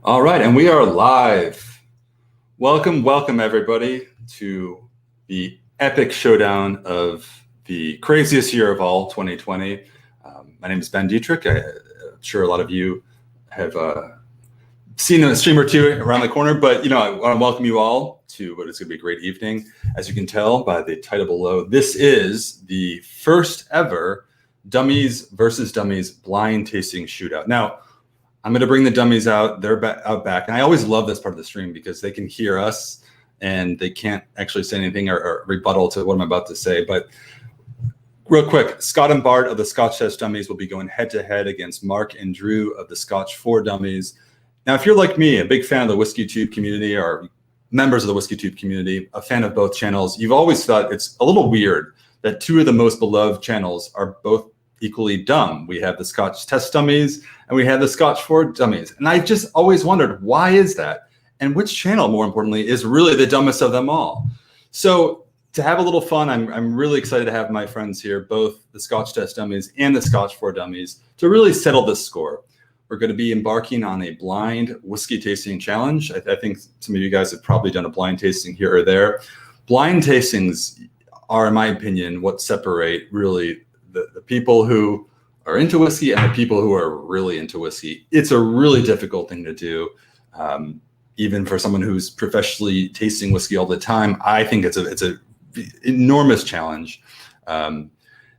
All right, and we are live. Welcome, everybody, to the epic showdown of the craziest year of all, 2020. My name is Ben Dietrich. I'm sure a lot of you have seen a stream or two around the corner, but I want to welcome you all to what is going to be a great evening. As you can tell by the title below, this is the first ever Dummies versus Dummies blind tasting shootout. Now, I'm going to bring the dummies out. They're out back. And I always love this part of the stream because they can hear us and they can't actually say anything or rebuttal to what I'm about to say. But real quick, Scott and Bart of the Scotch Test Dummies will be going head-to-head against Mark and Drew of the Scotch for Dummies. Now, if you're like me, a big fan of the WhiskyTube community or members of the WhiskyTube community, a fan of both channels, you've always thought it's a little weird that two of the most beloved channels are both equally dumb. We have the Scotch Test Dummies and we have the Scotch for Dummies. And I just always wondered, why is that? And which channel, more importantly, is really the dumbest of them all? So to have a little fun, I'm really excited to have my friends here, both the Scotch Test Dummies and the Scotch for Dummies, to really settle this score. We're going to be embarking on a blind whiskey tasting challenge. I think some of you guys have probably done a blind tasting here or there. Blind tastings are, in my opinion, what separate really the people who are into whiskey and the people who are really into whiskey. It's a really difficult thing to do. Even for someone who's professionally tasting whiskey all the time, I think it's a enormous challenge. The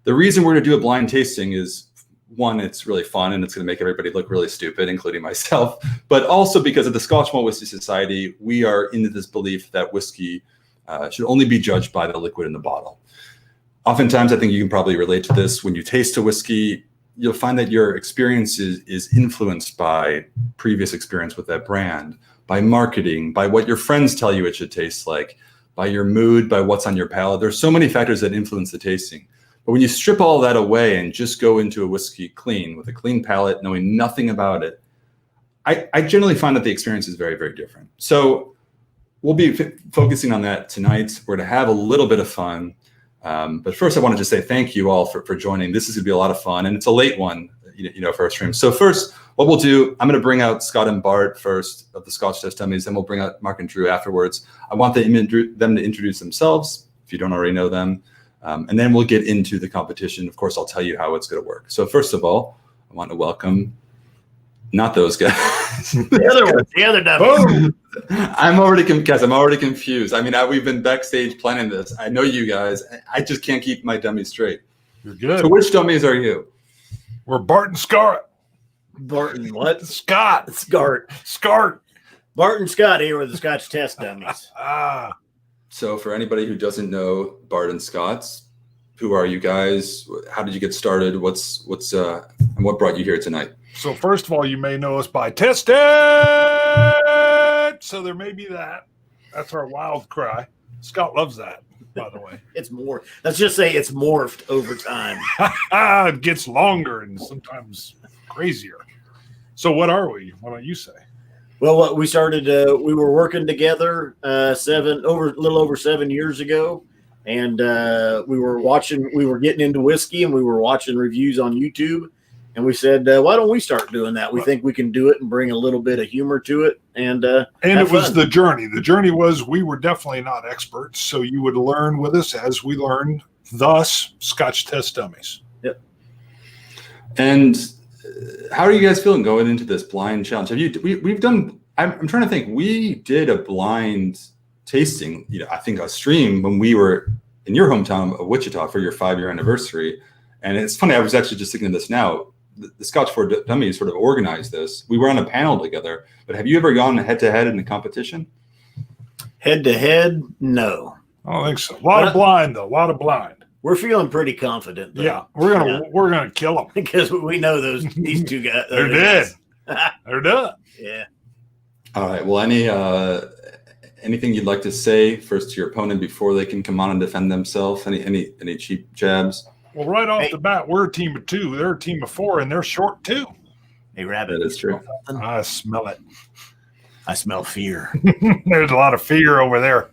reason we're going to do a blind tasting is, one, it's really fun and it's going to make everybody look really stupid, including myself, but also because of the Scotch Malt Whisky Society, we are into this belief that whiskey should only be judged by the liquid in the bottle. Oftentimes, I think you can probably relate to this. When you taste a whiskey, you'll find that your experience is influenced by previous experience with that brand, by marketing, by what your friends tell you it should taste like, by your mood, by what's on your palate. There's so many factors that influence the tasting. But when you strip all that away and just go into a whiskey clean, with a clean palate, knowing nothing about it, I generally find that the experience is very, very different. So we'll be focusing on that tonight. We're going to have a little bit of fun. But first, I wanted to say thank you all for joining. This is going to be a lot of fun, and it's a late one, for our stream. So first, what we'll do, I'm going to bring out Scott and Bart first of the Scotch Test Dummies, then we'll bring out Mark and Drew afterwards. I want them to introduce themselves, if you don't already know them, and then we'll get into the competition. Of course, I'll tell you how it's going to work. So first of all, I want to welcome, not those guys. The other dummies. I'm already confused. I mean, we've been backstage planning this. I know you guys. I just can't keep my dummies straight. You're good. So which dummies are you? We're Bart and Scott. Bart and what? Scott. Scart. Bart and Scott here with the Scotch Test Dummies. So for anybody who doesn't know Bart and Scott, who are you guys? How did you get started? and what brought you here tonight? So first of all, you may know us by Test It. So there may be that. That's our wild cry. Scott loves that, by the way. It's more. Let's just say it's morphed over time. It gets longer and sometimes crazier. So what are we? Why don't you say? Well, we started. We were working together a little over 7 years ago, and we were getting into whiskey, and we were watching reviews on YouTube. And we said, why don't we start doing that? We think we can do it and bring a little bit of humor to it. And it was the journey. The journey was we were definitely not experts. So you would learn with us as we learned, thus Scotch Test Dummies. Yep. And how are you guys feeling going into this blind challenge? We've done, I'm trying to think, we did a blind tasting, I think a stream when we were in your hometown of Wichita for your 5-year anniversary. And it's funny, I was actually just thinking of this now. The Scotch for Dummies sort of organized this. We were on a panel together, but have you ever gone head-to-head in a competition? Head-to-head, no. I don't think so. A lot of blind, though. A lot of blind. We're feeling pretty confident, though. Yeah, we're gonna kill them because we know these two guys. They're dead. They're done. Yeah. All right. Well, anything you'd like to say first to your opponent before they can come on and defend themselves? Any cheap jabs? Well, right off the bat, we're a team of 2. They're a team of 4, and they're short 2. Hey, Rabbit. That is true. I smell it. I smell fear. There's a lot of fear over there.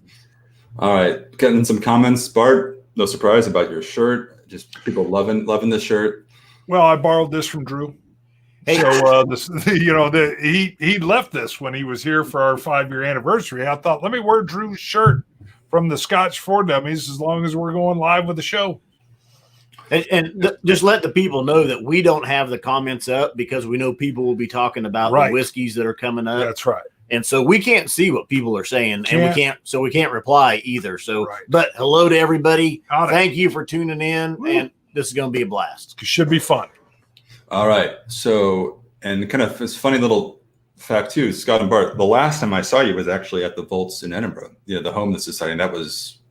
All right. Getting some comments. Bart, no surprise about your shirt. Just people loving the shirt. Well, I borrowed this from Drew. Hey, So he left this when he was here for our 5-year anniversary. I thought, let me wear Drew's shirt from the Scotch for Dummies as long as we're going live with the show. Just let the people know that we don't have the comments up because we know people will be talking about the whiskeys that are coming up. That's right. And so we can't see what people are saying, and we can't reply either. So, but hello to everybody. Thank you for tuning in, and this is going to be a blast. It should be fun. All right. So, and kind of this funny little fact too, Scott and Bart, the last time I saw you was actually at the Vaults in Edinburgh, the Home of the Society. And that was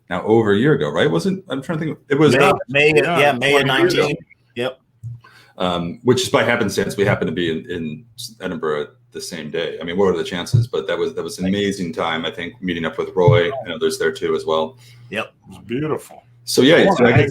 now over a year ago, right? Wasn't, I'm trying to think. It was May of 19. Yep. Which is by happenstance, we happened to be in Edinburgh the same day. I mean, what are the chances? But that was an amazing time. I think meeting up with Roy and others there too as well. Yep, it was beautiful. So yeah, so I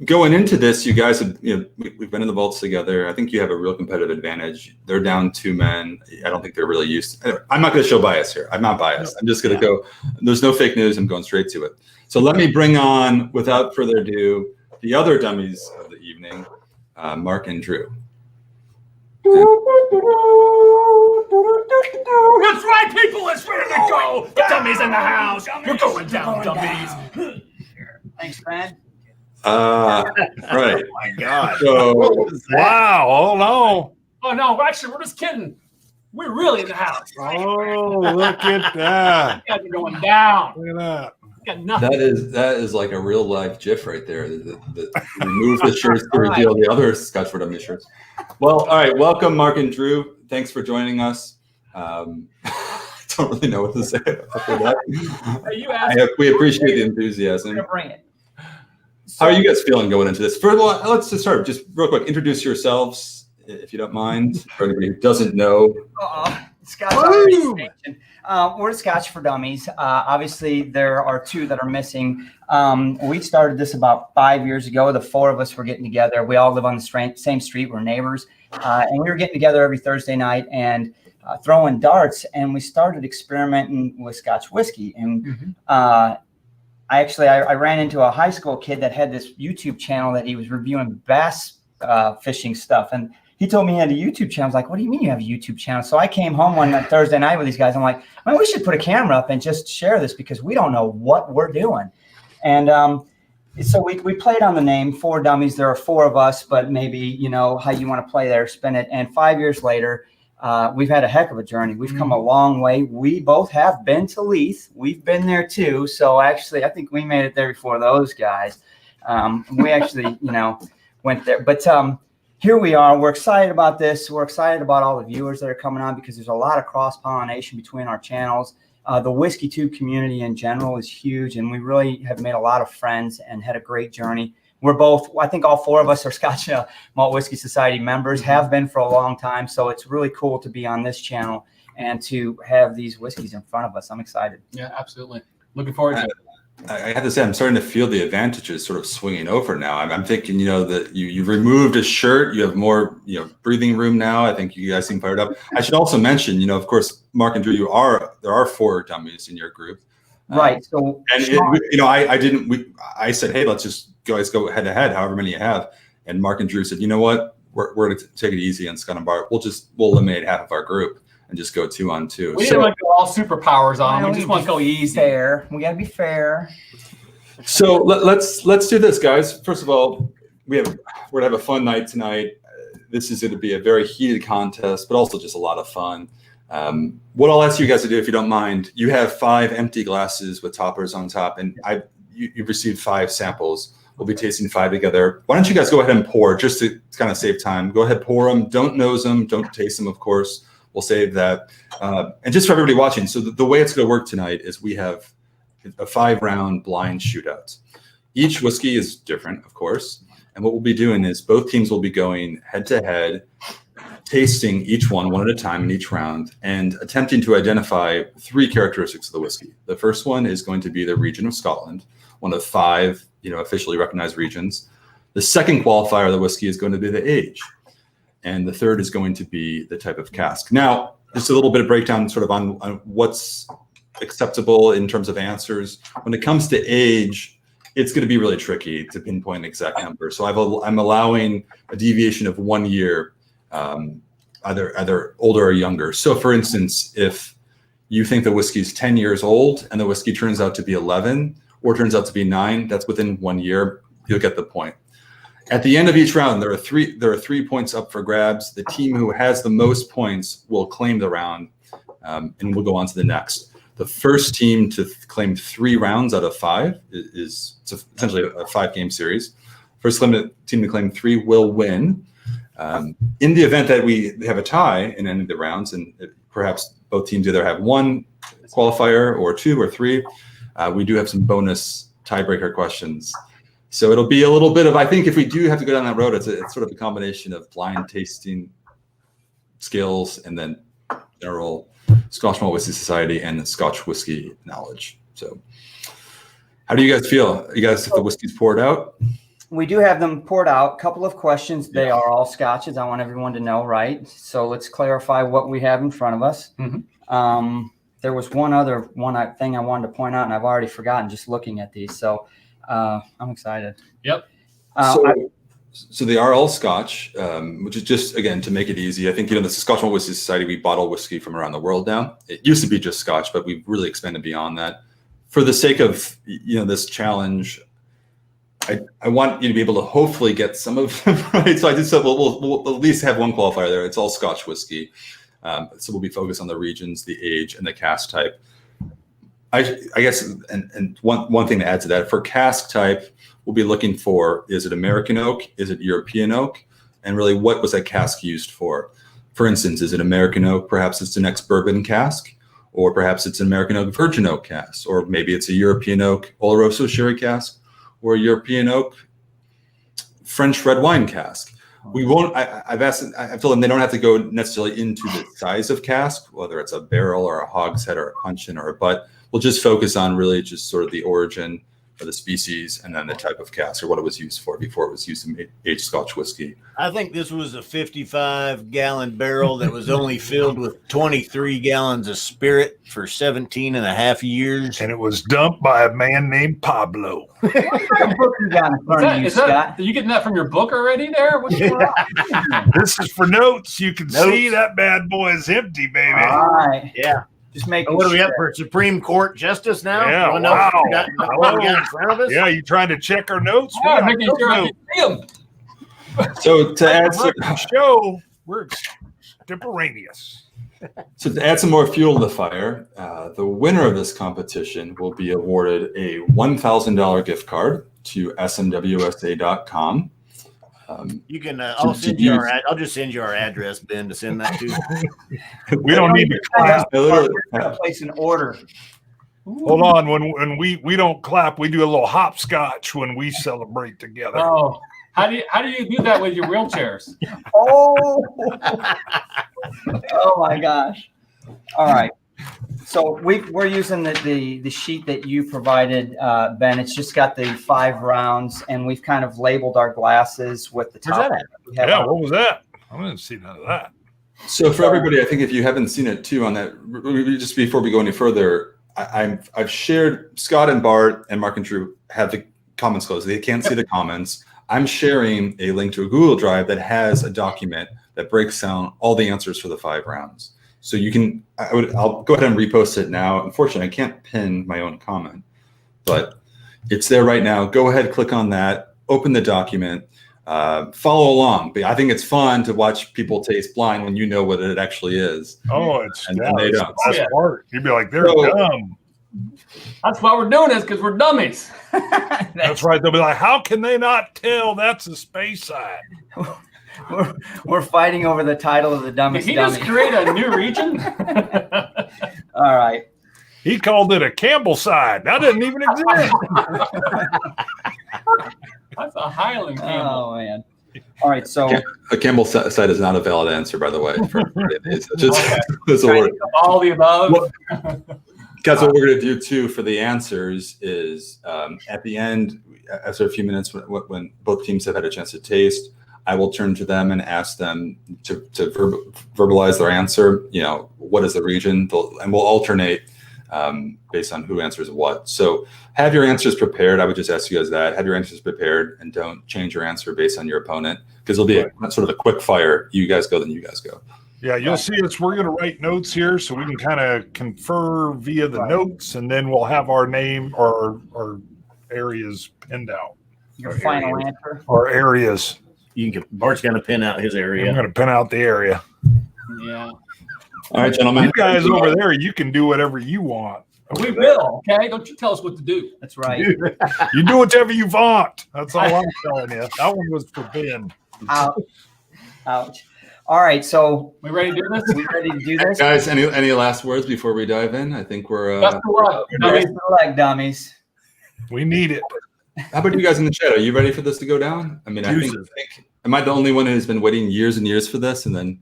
going into this, you guys have we've been in the vaults together. I think you have a real competitive advantage. They're down 2 men. I don't think they're really used to, I'm not going to show bias here. I'm not biased. I'm just going to go. There's no fake news. I'm going straight to it. So let me bring on, without further ado, the other dummies of the evening, Mark and Drew. That's right, people. It's ready to go. The dummies in the house. We're going down, dummies. Thanks, man. Right. Oh my God. So, wow. Oh no. Oh no. Actually, we're just kidding. We're really in the house. Oh, look at that. You guys are going down. Look at that. Got nothing. that is like a real life GIF right there. Remove the shirts to reveal the other Scotch for Dummies shirts. Well, all right. Welcome, Mark and Drew. Thanks for joining us. I don't really know what to say after that. We appreciate the enthusiasm. We're gonna bring it. How are you guys feeling going into this? First of all, let's just start. Just real quick, introduce yourselves, if you don't mind, for anybody who doesn't know. Scotch already mentioned. We're Scotch for Dummies. Obviously, there are 2 that are missing. We started this about 5 years ago. The 4 of us were getting together. We all live on the same street. We're neighbors. And we were getting together every Thursday night and throwing darts. And we started experimenting with Scotch whiskey. And I ran into a high school kid that had this YouTube channel that he was reviewing bass fishing stuff. And he told me he had a YouTube channel. I was like, what do you mean you have a YouTube channel? So I came home one Thursday night with these guys. I'm like, man, we should put a camera up and just share this because we don't know what we're doing. And so we played on the name 4 Dummies. There are 4 of us, but maybe, how you want to play there, spin it. And 5 years later, we've had a heck of a journey. We've come a long way. We both have been to Leith. We've been there too. So actually, I think we made it there before those guys. We actually, went there. But here we are. We're excited about this. We're excited about all the viewers that are coming on because there's a lot of cross-pollination between our channels. The WhiskyTube community in general is huge, and we really have made a lot of friends and had a great journey. We're both, I think all 4 of us are Scotch Malt Whisky Society members, have been for a long time. So it's really cool to be on this channel and to have these whiskeys in front of us. I'm excited. Yeah, absolutely. Looking forward to it. I have to say, I'm starting to feel the advantages sort of swinging over now. I'm thinking, that you removed a shirt, you have more, breathing room now. I think you guys seem fired up. I should also mention, of course, Mark and Drew, there are 4 dummies in your group. Right. So, I said, hey, let's just guys go head to head, however many you have. And Mark and Drew said, you know what, we're going to take it easy on Scott and Bart. We'll eliminate half of our group and just go 2-on-2. We didn't want to go all superpowers on. We just want to go easy. Fair. We got to be fair. So let's do this, guys. First of all, we're gonna have a fun night tonight. This is going to be a very heated contest, but also just a lot of fun. What I'll ask you guys to do, if you don't mind, you have 5 empty glasses with toppers on top, and you've received 5 samples. We'll be tasting 5 together. Why don't you guys go ahead and pour, just to kind of save time. Go ahead, pour them. Don't nose them. Don't taste them, of course. We'll save that. And just for everybody watching, so the way it's going to work tonight is we have a 5-round blind shootout. Each whiskey is different, of course. And what we'll be doing is both teams will be going head-to-head, tasting each one at a time in each round, and attempting to identify 3 characteristics of the whiskey. The first one is going to be the region of Scotland, one of 5 officially recognized regions. The second qualifier of the whiskey is going to be the age. And the third is going to be the type of cask. Now, just a little bit of breakdown sort of on what's acceptable in terms of answers. When it comes to age, it's going to be really tricky to pinpoint an exact number. So I'm allowing a deviation of 1 year either older or younger. So for instance, if you think the whiskey's 10 years old and the whiskey turns out to be 11 or turns out to be 9, that's within 1 year, you'll get the point. At the end of each round, there are 3 points up for grabs. The team who has the most points will claim the round, and we'll go on to the next. The first team to claim 3 rounds out of 5 is essentially a 5-game series. First team to claim 3 will win. In the event that we have a tie in any of the rounds, and perhaps both teams either have 1 qualifier or 2 or 3, we do have some bonus tiebreaker questions. So it'll be a little bit of, I think if we do have to go down that road, it's sort of a combination of blind tasting skills and then general Scotch Malt Whisky Society and Scotch whiskey knowledge. So how do you guys feel? You guys have the whiskeys poured out? We do have them poured out. Couple of questions. They are all Scotches. I want everyone to know, right? So let's clarify what we have in front of us. There was one other thing I wanted to point out, and I've already forgotten just looking at these. So I'm excited. Yep. So they are all Scotch, which is just, again, to make it easy. I think, the Scotch Malt Whisky Society, we bottle whiskey from around the world now. It used to be just Scotch, but we've really expanded beyond that. For the sake of, this challenge, I want you to be able to hopefully get some of them right. So I just said, we'll at least have 1 qualifier there. It's all Scotch whiskey. So we'll be focused on the regions, the age, and the cask type. I guess, and one thing to add to that, for cask type, we'll be looking for, is it American oak? Is it European oak? And really, what was that cask used for? For instance, is it American oak? Perhaps it's an ex-bourbon cask, or perhaps it's an American oak virgin oak cask, or maybe it's a European oak Oloroso sherry cask, or a European oak French red wine cask. We won't, I've asked, I told them they don't have to go necessarily into the size of cask, whether it's a barrel or a hogshead or a puncheon or a butt. We'll just focus on really just sort of the origin or the species and then the type of cask or what it was used for before it was used to age Scotch whiskey. I think this was a 55-gallon barrel that was only filled with 23 gallons of spirit for 17 and a half years. And it was dumped by a man named Pablo. What kind of book you got in front of you, Scott? Are you getting that from your book already there? What's going on? This is for notes. You can see that bad boy is empty, baby. All right. Yeah. Just make. What do we have for Supreme Court justice now? Yeah, What we got in front of us? Yeah, you trying to check our notes? Yeah, making sure I can see them. So to add some, show, we're extemporaneous. So to add some more fuel to the fire, the winner of this competition will be awarded a $1,000 gift card to smwsa.com. You can. I'll send you I'll just send you our address, Ben, to send that to. We don't need to clap. Place an order. Hold on. When we don't clap, we do a little hopscotch when we celebrate together. Oh, how do you do that with your wheelchairs? Oh, oh my gosh! All right. So we're using the sheet that you provided, Ben. It's just got the 5 rounds, and we've kind of labeled our glasses with the top. Yeah, what was that? I didn't see none of that. So for everybody, I think if you haven't seen it too on that, just before we go any further, I've shared, Scott and Bart and Mark and Drew have the comments closed. They can't see the comments. I'm sharing a link to a Google Drive that has a document that breaks down all the answers for the 5 rounds. So you can, I'll go ahead and repost it now. Unfortunately, I can't pin my own comment, but it's there right now. Go ahead, click on that, open the document, follow along. But I think it's fun to watch people taste blind when you know what it actually is. Oh, it's and they don't. That's part. You'd be like, they're dumb. That's why we're doing this, because we're dummies. That's right. They'll be like, how can they not tell that's a space side? We're fighting over the title of the dumbest. Did he just create a new region? All right. He called it a Campbell side. That didn't even exist. That's a Highland Campbell. Oh man. All right. So a Campbell side is not a valid answer, by the way. All the above. Well, guys, what we're going to do too for the answers is at the end, after a few minutes, when both teams have had a chance to taste, I will turn to them and ask them to verbalize their answer. What is the region? And we'll alternate based on who answers what. So have your answers prepared. I would just ask you guys that. Have your answers prepared and don't change your answer based on your opponent, because it'll be sort of a quick fire. You guys go, then you guys go. Yeah, you'll see us. We're going to write notes here so we can kind of confer via the notes, and then we'll have our name or our areas pinned out. Your final answer. Or areas. Bart's going to pin out his area. I'm going to pin out the area. Yeah. All right, gentlemen. You guys over there, you can do whatever you want. We will, okay? Don't you tell us what to do. That's right. You do whatever you want. That's all I'm telling you. That one was for Ben. Ouch. Ouch. All right, so We ready to do this? we ready to do this? Guys, any last words before we dive in? I think we're. Best of luck. Dummies to the leg, dummies. We need it. How about you guys in the chat? Are you ready for this to go down? I mean, I think. Am I the only one who's been waiting years and years for this, and then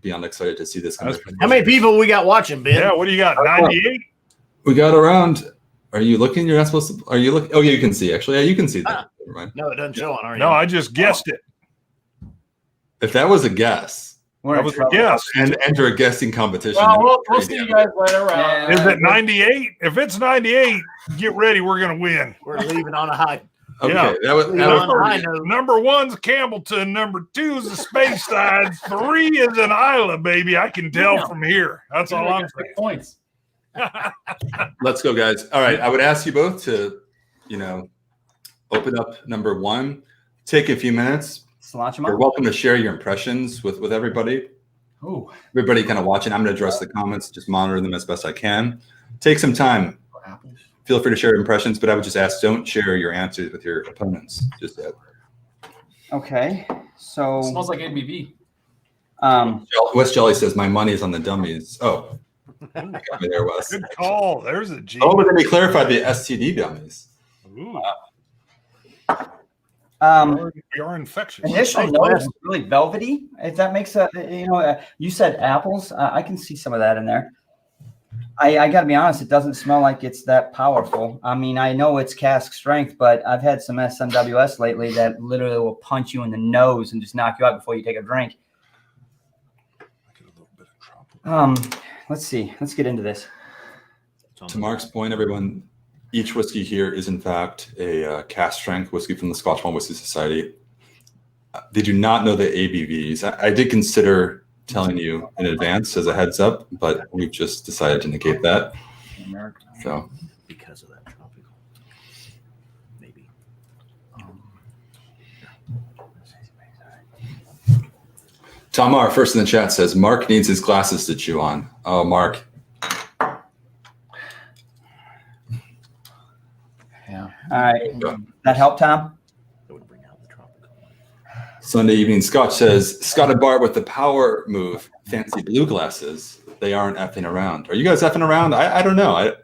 beyond excited to see this come? How many people we got watching, Ben? Yeah, what do you got? 98? We got around. Are you looking? You're not supposed to. Are you looking? Oh, yeah, you can see. Actually, yeah, you can see that. Never mind. No, it doesn't show on our No, I just guessed it. If that was a guess, We're That in was a trouble. guess. and enter a guessing competition. Well, we'll see you guys later. Yeah. Is it 98? If it's 98, get ready. We're going to win. We're leaving on a high. Okay, Yeah. that was. Leaving on a high note. Number one's Campbellton. Number two is the Space Side. 3 is an Isla, baby. I can tell from here. That's all I'm saying. Points. Let's go, guys. All right, I would ask you both to, open up number 1. Take a few minutes. Slaunch them You're up. welcome to share your impressions with everybody. Ooh. Everybody kind of watching. I'm going to address the comments, just monitor them as best I can. Take some time. Feel free to share impressions, but I would just ask, don't share your answers with your opponents just yet. Okay, so Smells like ABV. Wes Jelly says, my money is on the dummies. Oh, got me there, Wes. Good call. There's a G. Oh, but then he clarified the STD dummies. Ooh, we are infectious. initial note is really velvety. If that makes you said apples. I can see some of that in there. I got to be honest, it doesn't smell like it's that powerful. I mean, I know it's cask strength, but I've had some SMWS lately that literally will punch you in the nose and just knock you out before you take a drink. Let's see. Let's get into this. To Mark's point, everyone, each whiskey here is in fact a cask strength whiskey from the Scotch Malt Whisky Society. They do not know the ABVs. I did consider telling you in advance as a heads up, but we've just decided to negate that. So Because of that tropical. Maybe. Tamar, first in the chat, says Mark needs his glasses to chew on. Oh, Mark. Yeah. All right. That help, Tom? That would bring out the tropical. Sunday Evening Scotch says, Scott and Bart with the power move, fancy blue glasses. They aren't effing around. Are you guys effing around? I don't know. I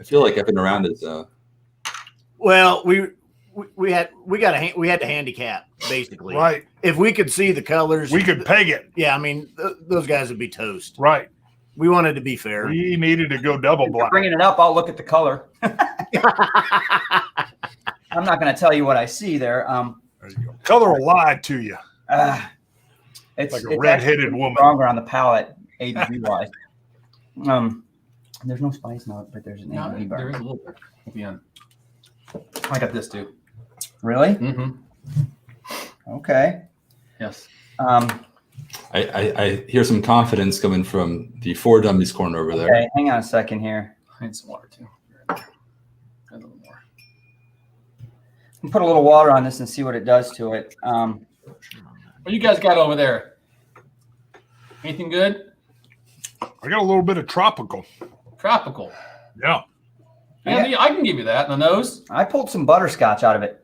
feel like effing around is Well, we had to handicap basically. Right. If we could see the colors, We could peg it. Yeah, I mean those guys would be toast. Right. We wanted to be fair. We needed to go double If you're black. bringing it up, I'll look at the color. I'm not going to tell you what I see there. There you go. Color will lie to you. It's Like a it's red-headed actually woman. stronger on the palate, ABV wise. There's no spice note, but there's an No, ABV there is bar. a little bit at the end. I got this too. Really? Mm-hmm. Okay. Yes. I hear some confidence coming from the 4 dummies corner over there. Okay, hang on a second here. I need some water too. A little more. I'll put a little water on this and see what it does to it. What you guys got over there? Anything good? I got a little bit of tropical. Tropical. Yeah. Andy, I can give you that in the nose. I pulled some butterscotch out of it.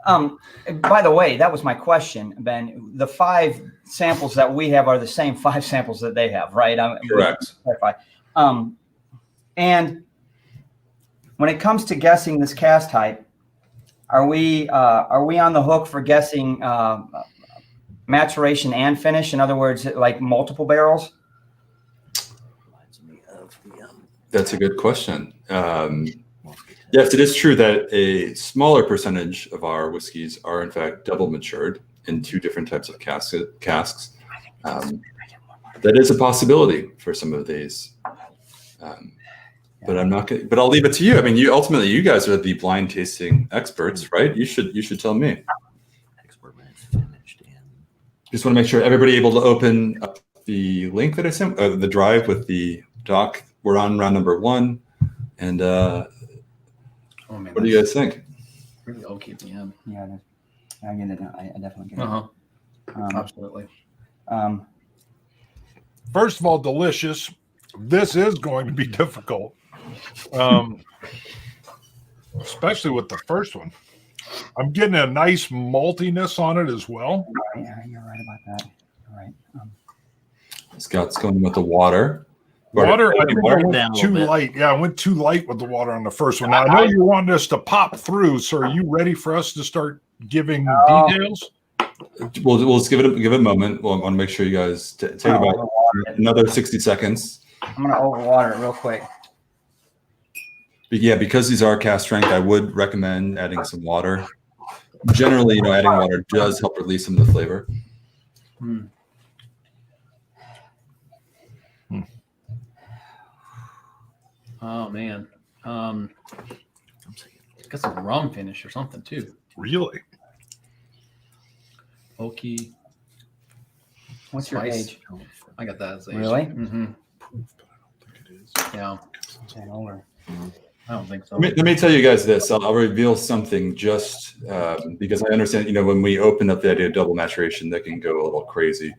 By the way, that was my question, Ben. The 5 samples that we have are the same 5 samples that they have, right? Correct. And when it comes to guessing this cask type, are we on the hook for guessing maturation and finish? In other words, like multiple barrels? That's a good question. Yes, it is true that a smaller percentage of our whiskeys are in fact double matured in 2 different types of casks. That is a possibility for some of these. but I'm not gonna, but I'll leave it to you. I mean, you guys are the blind tasting experts, right? You should tell me. Just want to make sure everybody able to open up the link that I sent, the drive with the doc. We're on round number 1, and what do you guys think? Really okay at the end. Yeah, I get it. I definitely get it. Absolutely. First of all, delicious. This is going to be difficult, especially with the first one. I'm getting a nice maltiness on it as well. Yeah, you're right about that. You're right. Scott's going with the water. Water, I think I it went down a too little bit. light. Yeah, I went too light with the water on the first one. Now, I know you want us to pop through, so are you ready for us to start giving details? We'll just give it a moment. We'll want to make sure you guys take about another 60 seconds. I'm going to overwater it real quick. But yeah, because these are cast strength, I would recommend adding some water. Generally, adding water does help release some of the flavor. Oh man, got some rum finish or something too. Really? Oaky. What's your Spice. age? I got that as age. Really? Mm-hmm. Yeah, Okay, older. I don't think so. Let me tell you guys this. I'll reveal something just because I understand, when we open up the idea of double maturation, that can go a little crazy.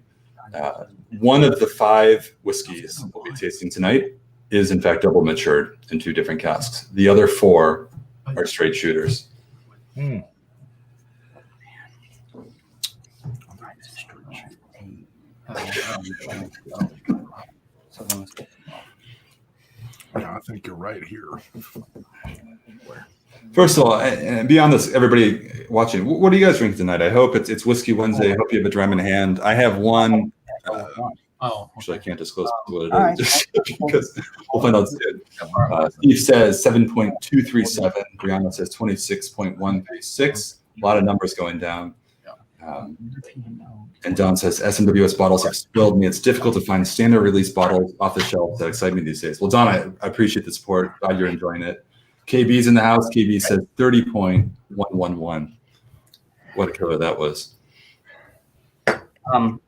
One of the 5 whiskeys we'll be tasting tonight is in fact double matured in 2 different casks. The other 4 are straight shooters. Yeah, I think you're right here. First of all, and beyond this, everybody watching, what do you guys drink tonight? I hope it's Whiskey Wednesday. I hope you have a dram in hand. I have one. Actually, I can't disclose what it is because we'll find out soon. Steve says 7.237. Brianna says 26.136. A lot of numbers going down. And Don says SMWS bottles have spoiled me. It's difficult to find standard release bottles off the shelf that excite me these days. Well, Don, I appreciate the support. Glad you're enjoying it. KB's in the house. KB says 30.111. What a killer that was. Are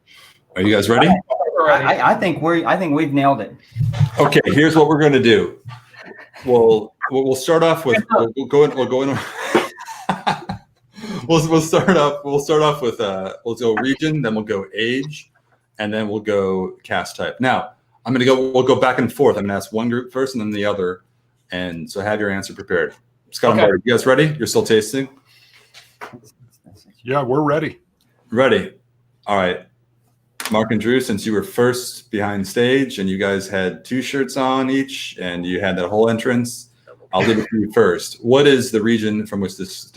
you guys ready? I think we've nailed it. Okay, here's what we're going to do. We'll start off with we'll go region, then we'll go age, and then we'll go cast type. Now we'll go back and forth. I'm gonna ask one group first and then the other, and so have your answer prepared. Scott and Bart, you guys ready? You're still tasting? Yeah, we're ready. Ready. All right. Mark and Drew, since you were first behind stage and you guys had 2 shirts on each and you had that whole entrance, I'll leave it to you first. What is the region from which this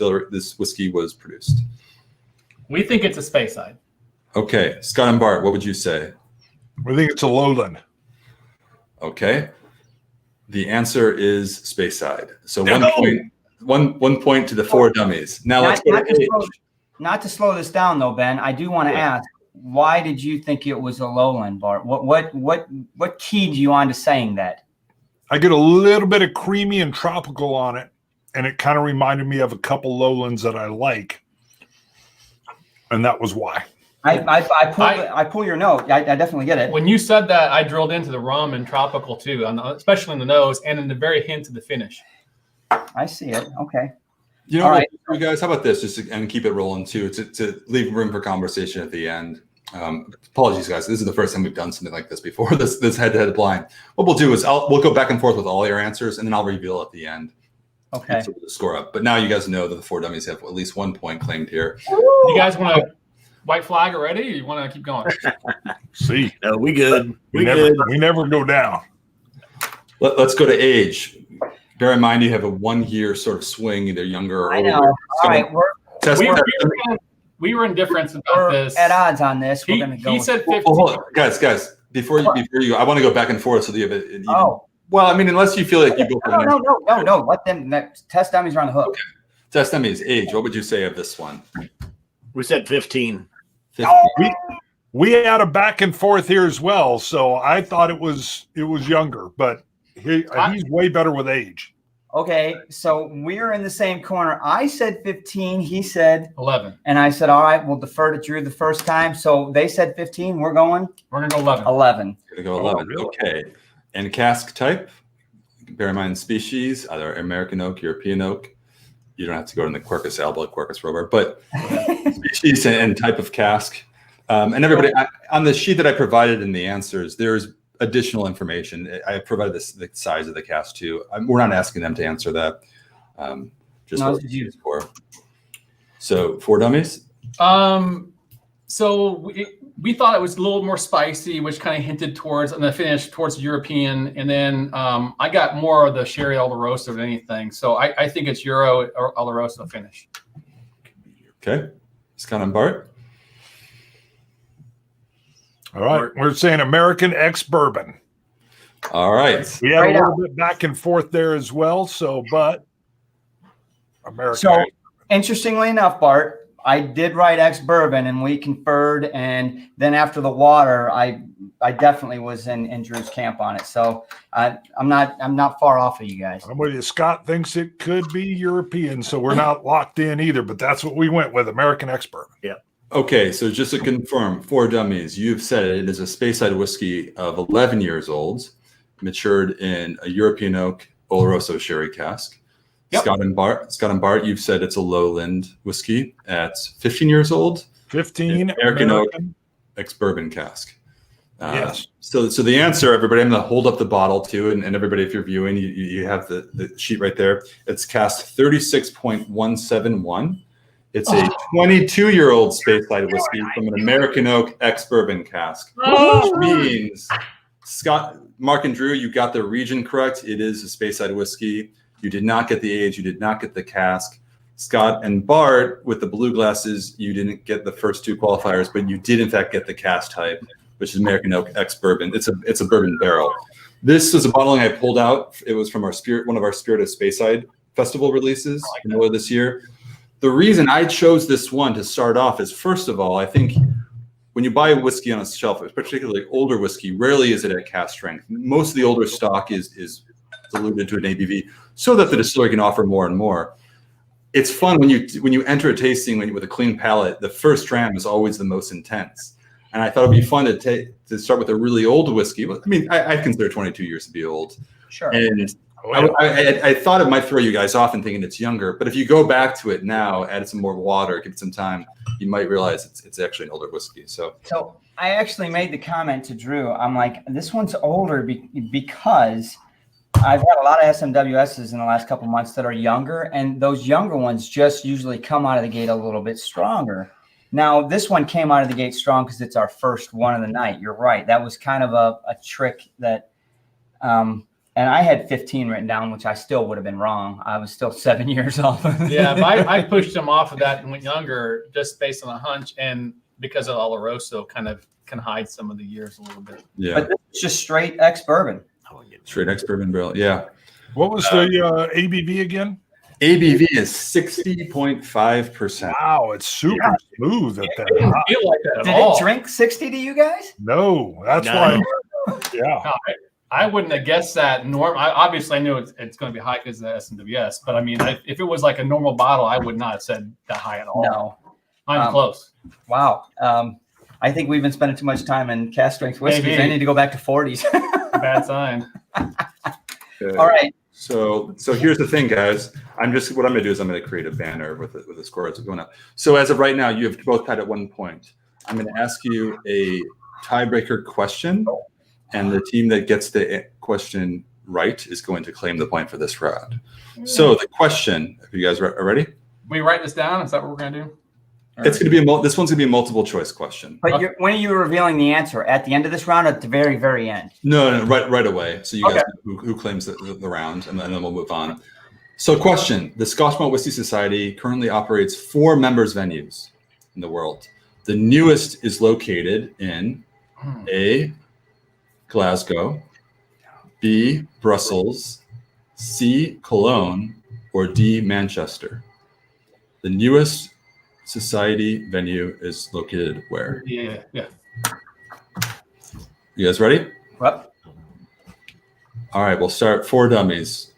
whiskey was produced? We think it's a Speyside. Okay. Scott and Bart, what would you say? I think it's a lowland. Okay. The answer is Speyside. So 1 point to the 4 dummies. Now let's go to age. Not to slow this down though, Ben, I do want to ask, why did you think it was a lowland, Bart? What keyed you on to saying that? I get a little bit of creamy and tropical on it, and it kind of reminded me of a couple lowlands that I like, and that was why. I pull your note. I definitely get it. When you said that, I drilled into the rum and tropical too, especially in the nose and in the very hint of the finish. I see it. Okay. You know, all right. You guys, how about this? And keep it rolling too, to leave room for conversation at the end. Apologies, guys. This is the first time we've done something like this before. This head-to-head blind. What we'll do is we'll go back and forth with all your answers, and then I'll reveal at the end. Okay. So the score up. But now you guys know that the 4 dummies have at least 1 point claimed here. You guys want to white flag already, or you want to keep going? See, No, we good. we never go down. Let's go to age. Bear in mind you have a 1 year sort of swing, either younger or older. I know. All right, We were in difference about this. at odds on this. We're gonna go. He said 15. Hold on. Guys, before you go, I want to go back and forth so that you have an even. Oh. Well, I mean, unless you feel like you both. No. Let them. Test dummies are on the hook. Okay. Test dummies. Age. What would you say of this one? We said 15. 15. We had a back and forth here as well, so I thought it was younger, but He's way better with age. Okay, so we're in the same corner. I said 15. He said 11. And I said, all right, we'll defer to Drew the first time. So they said 15. We're going? We're going to go 11. 11. Gonna go 11. really? Okay. And cask type, bear in mind species, either American oak, European oak. You don't have to go to the Quercus alba, Quercus robur, but species and type of cask. And everybody, on the sheet that I provided in the answers, there's additional information. I provided the size of the cask too. We're not asking them to answer that. Just No, what it's used for. So 4 dummies. So we thought it was a little more spicy, which kind of hinted towards, on the finish, towards European. And then I got more of the Sherry Oloroso than anything. So I think it's Euro or Oloroso finish. Okay. Scott and Bart. All right. We're saying American ex-bourbon. All right. We had a little bit back and forth there as well. So, but American. So, interestingly enough, Bart, I did write ex-bourbon and we conferred. And then after the water, I definitely was in Drew's camp on it. So I'm not far off of you guys. I'm with you. Scott thinks it could be European, so we're not locked in either. But that's what we went with, American ex-bourbon. Yeah. Okay, so just to confirm, 4 dummies, you've said it is a Speyside whiskey of 11 years old, matured in a European oak Oloroso sherry cask. Yep. Scott and Bart, you've said it's a lowland whiskey at 15 years old. 15 American oak ex-bourbon cask. Yes. So the answer, everybody, I'm going to hold up the bottle too, and everybody, if you're viewing, you have the sheet right there. It's cask 36.171. It's a 22-year-old Speyside whiskey from an American oak ex-bourbon cask, which means Scott, Mark, and Drew, you got the region correct. It is a Speyside whiskey. You did not get the age. You did not get the cask. Scott and Bart, with the blue glasses, you didn't get the first 2 qualifiers, but you did in fact get the cask type, which is American oak ex-bourbon. It's a bourbon barrel. This was a bottling I pulled out. It was from one of our Spirit of Speyside festival releases earlier this year. The reason I chose this one to start off is, first of all, I think when you buy whiskey on a shelf, particularly older whiskey, rarely is it at cask strength. Most of the older stock is diluted to an ABV so that the distillery can offer more and more. It's fun when you enter a tasting with a clean palate, the first dram is always the most intense. And I thought it'd be fun to start with a really old whiskey. I mean, I consider 22 years to be old. Sure. And I thought it might throw you guys off in thinking it's younger, but if you go back to it now, add some more water, give it some time, you might realize it's actually an older whiskey. So I actually made the comment to Drew. I'm like, this one's older because I've had a lot of SMWSs in the last couple months that are younger, and those younger ones just usually come out of the gate a little bit stronger. Now, this one came out of the gate strong because it's our first one of the night. You're right. That was kind of a trick that and I had 15 written down, which I still would have been wrong. I was still 7 years off. Yeah, but I pushed him off of that and went younger just based on a hunch, and because of Oloroso kind of can hide some of the years a little bit. yeah, But this is just straight ex-bourbon. straight ex-bourbon barrel. Yeah. What was the ABV again? ABV is 60.5%. Wow, it's super smooth at that. I didn't feel like that at Did all. it drink 60 to you guys? No, that's why. Yeah. No, I wouldn't have guessed that. Obviously, I knew it's going to be high because of the SMWS. But I mean, if it was like a normal bottle, I would not have said that high at all. No. I'm close. Wow. I think we've been spending too much time in cask strength whiskeys. Maybe. I need to go back to 40s. Bad sign. Okay. All right. So here's the thing, guys. What I'm going to do is I'm going to create a banner with the scores going up. So as of right now, you have both tied at 1 point. I'm going to ask you a tiebreaker question, and the team that gets the question right is going to claim the point for this round. So the question, if you guys are ready? We write this down? Is that what we're going to do? It's going to be this one's going to be a multiple choice question. But when are you revealing the answer? At the end of this round or at the very, very end? No, right away. So you guys know who claims the round, and then we'll move on. So question, the Scotch Malt Whisky Society currently operates 4 members venues in the world. The newest is located in A, Glasgow, B, Brussels, C, Cologne, or D, Manchester. The newest society venue is located where? Yeah. You guys ready? Well, All right, we'll start 4 dummies.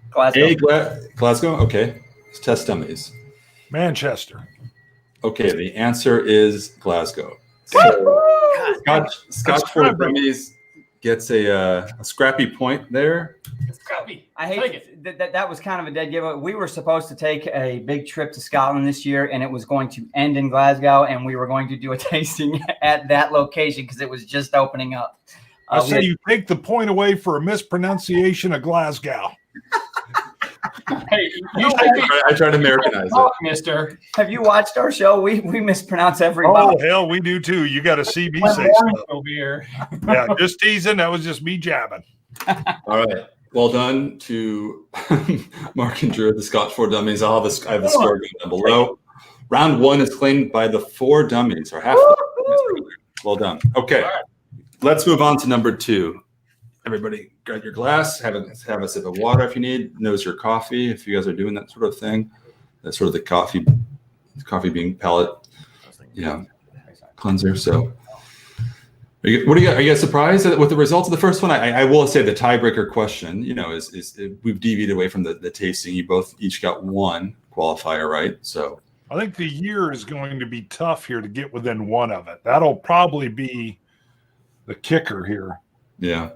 Glasgow. Glasgow. Okay, it's Test Dummies. Manchester. Okay, the answer is Glasgow. So Scotch 4 Dummies gets a scrappy point there. Scrappy. I hate that was kind of a dead giveaway. We were supposed to take a big trip to Scotland this year, and it was going to end in Glasgow, and we were going to do a tasting at that location because it was just opening up. I say you take the point away for a mispronunciation of Glasgow. Hey, I tried to Americanize it. Mister. Have you watched our show? We mispronounce every Oh, vowel. hell, we do too. You got to see me say stuff. Over here. Yeah, just teasing. That was just me jabbing. All right. Well done to Mark and Drew, the Scotch 4 Dummies. I have the score down below. Round 1 is claimed by the 4 dummies, or half the dummies. Well done. Okay. All right. Let's move on to number 2. Everybody grab your glass, have a sip of water if you need, nose your coffee if you guys are doing that sort of thing. That's sort of the coffee bean palate, cleanser. So are you guys surprised with the results of the first one? I will say the tiebreaker question, is we've deviated away from the tasting. You each got 1 qualifier, right? So I think the year is going to be tough here to get within 1 of it. That'll probably be the kicker here. Yeah.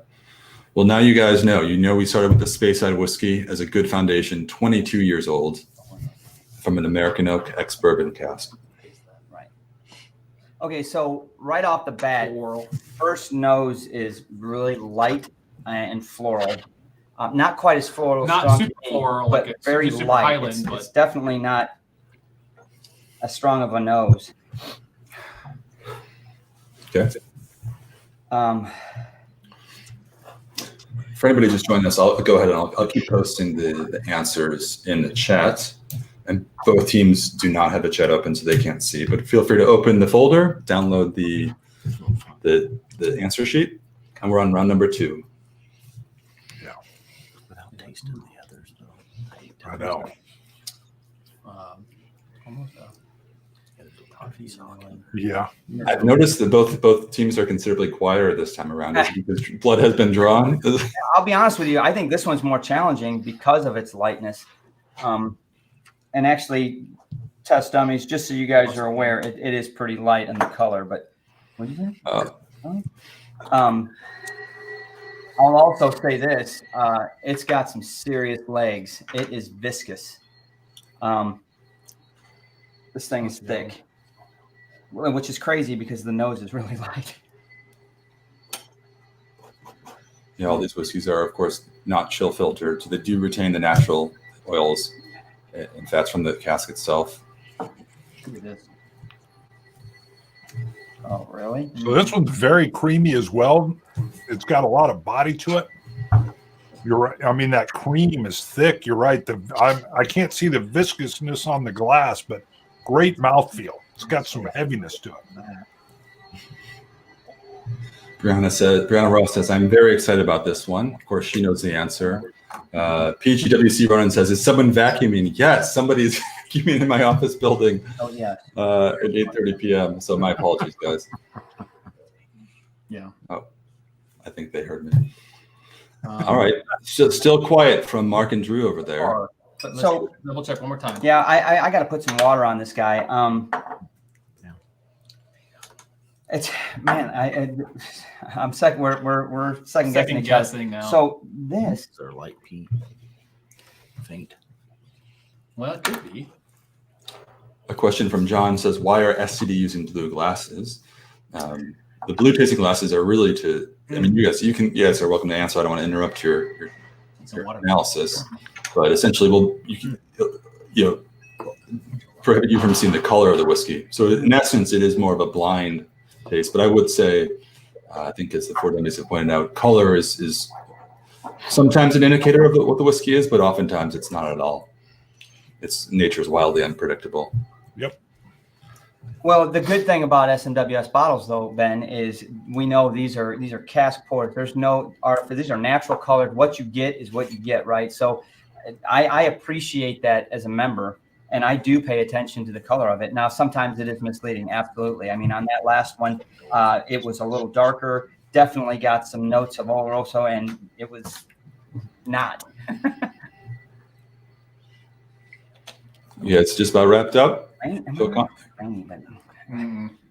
Well, now you guys know. We started with the Speyside whiskey as a good foundation, 22 years old, from an American oak ex-bourbon cask. Right. Okay, so right off the bat, first nose is really light and floral. Not quite as floral, Not strong super to me, floral, but like very super light. Highland, It's definitely not as strong of a nose. Okay. For anybody just joining us, I'll go ahead and I'll keep posting the answers in the chat. And both teams do not have the chat open, so they can't see. But feel free to open the folder, download the answer sheet, and we're on round number 2. Yeah. Without tasting the others, though. I know. Yeah. I've noticed that both teams are considerably quieter this time around. Is it because blood has been drawn? I'll be honest with you. I think this one's more challenging because of its lightness. And actually, Test Dummies, just so you guys are aware, it is pretty light in the color. But what do you think? I'll also say this. It's got some serious legs. It is viscous. This thing is thick, which is crazy because the nose is really light. Yeah, all these whiskeys are, of course, not chill filtered, so they do retain the natural oils and fats from the cask itself. Look at this. Oh, really? So this one's very creamy as well. It's got a lot of body to it. You're right. I mean, that cream is thick. You're right. I can't see the viscousness on the glass, but great mouthfeel. It's got some heaviness to it. Brianna Ross says, I'm very excited about this one. Of course, she knows the answer. PGWC Ronan says, is someone vacuuming? Yes, somebody's vacuuming in my office building Oh, yeah. at 8:30 p.m. So my apologies, guys. Yeah. Oh, I think they heard me. All right. Still quiet from Mark and Drew over there. So double check one more time. yeah, I got to put some water on this guy. It's I'm second. We're second guessing each other now. So this They're light pink, faint. Well, it could be. A question from John says, why are STD using blue glasses? The blue tasting glasses are really you guys are welcome to answer. I don't want to interrupt your analysis, but essentially, you can, prohibit you from seeing the color of the whiskey. So in essence, it is more of a blind taste, but I would say, I think as the 4 dummies have pointed out, color is sometimes an indicator of what the whiskey is, but oftentimes it's not at all. Nature is wildly unpredictable. Yep. Well, the good thing about SNWS bottles, though, Ben, is we know these are cask poured. These are natural colored. What you get is what you get, right? So I appreciate that as a member, and I do pay attention to the color of it. Now, sometimes it is misleading, absolutely. I mean, on that last one, it was a little darker. definitely got some notes of Oloroso, and it was not. Yeah, it's just about wrapped up.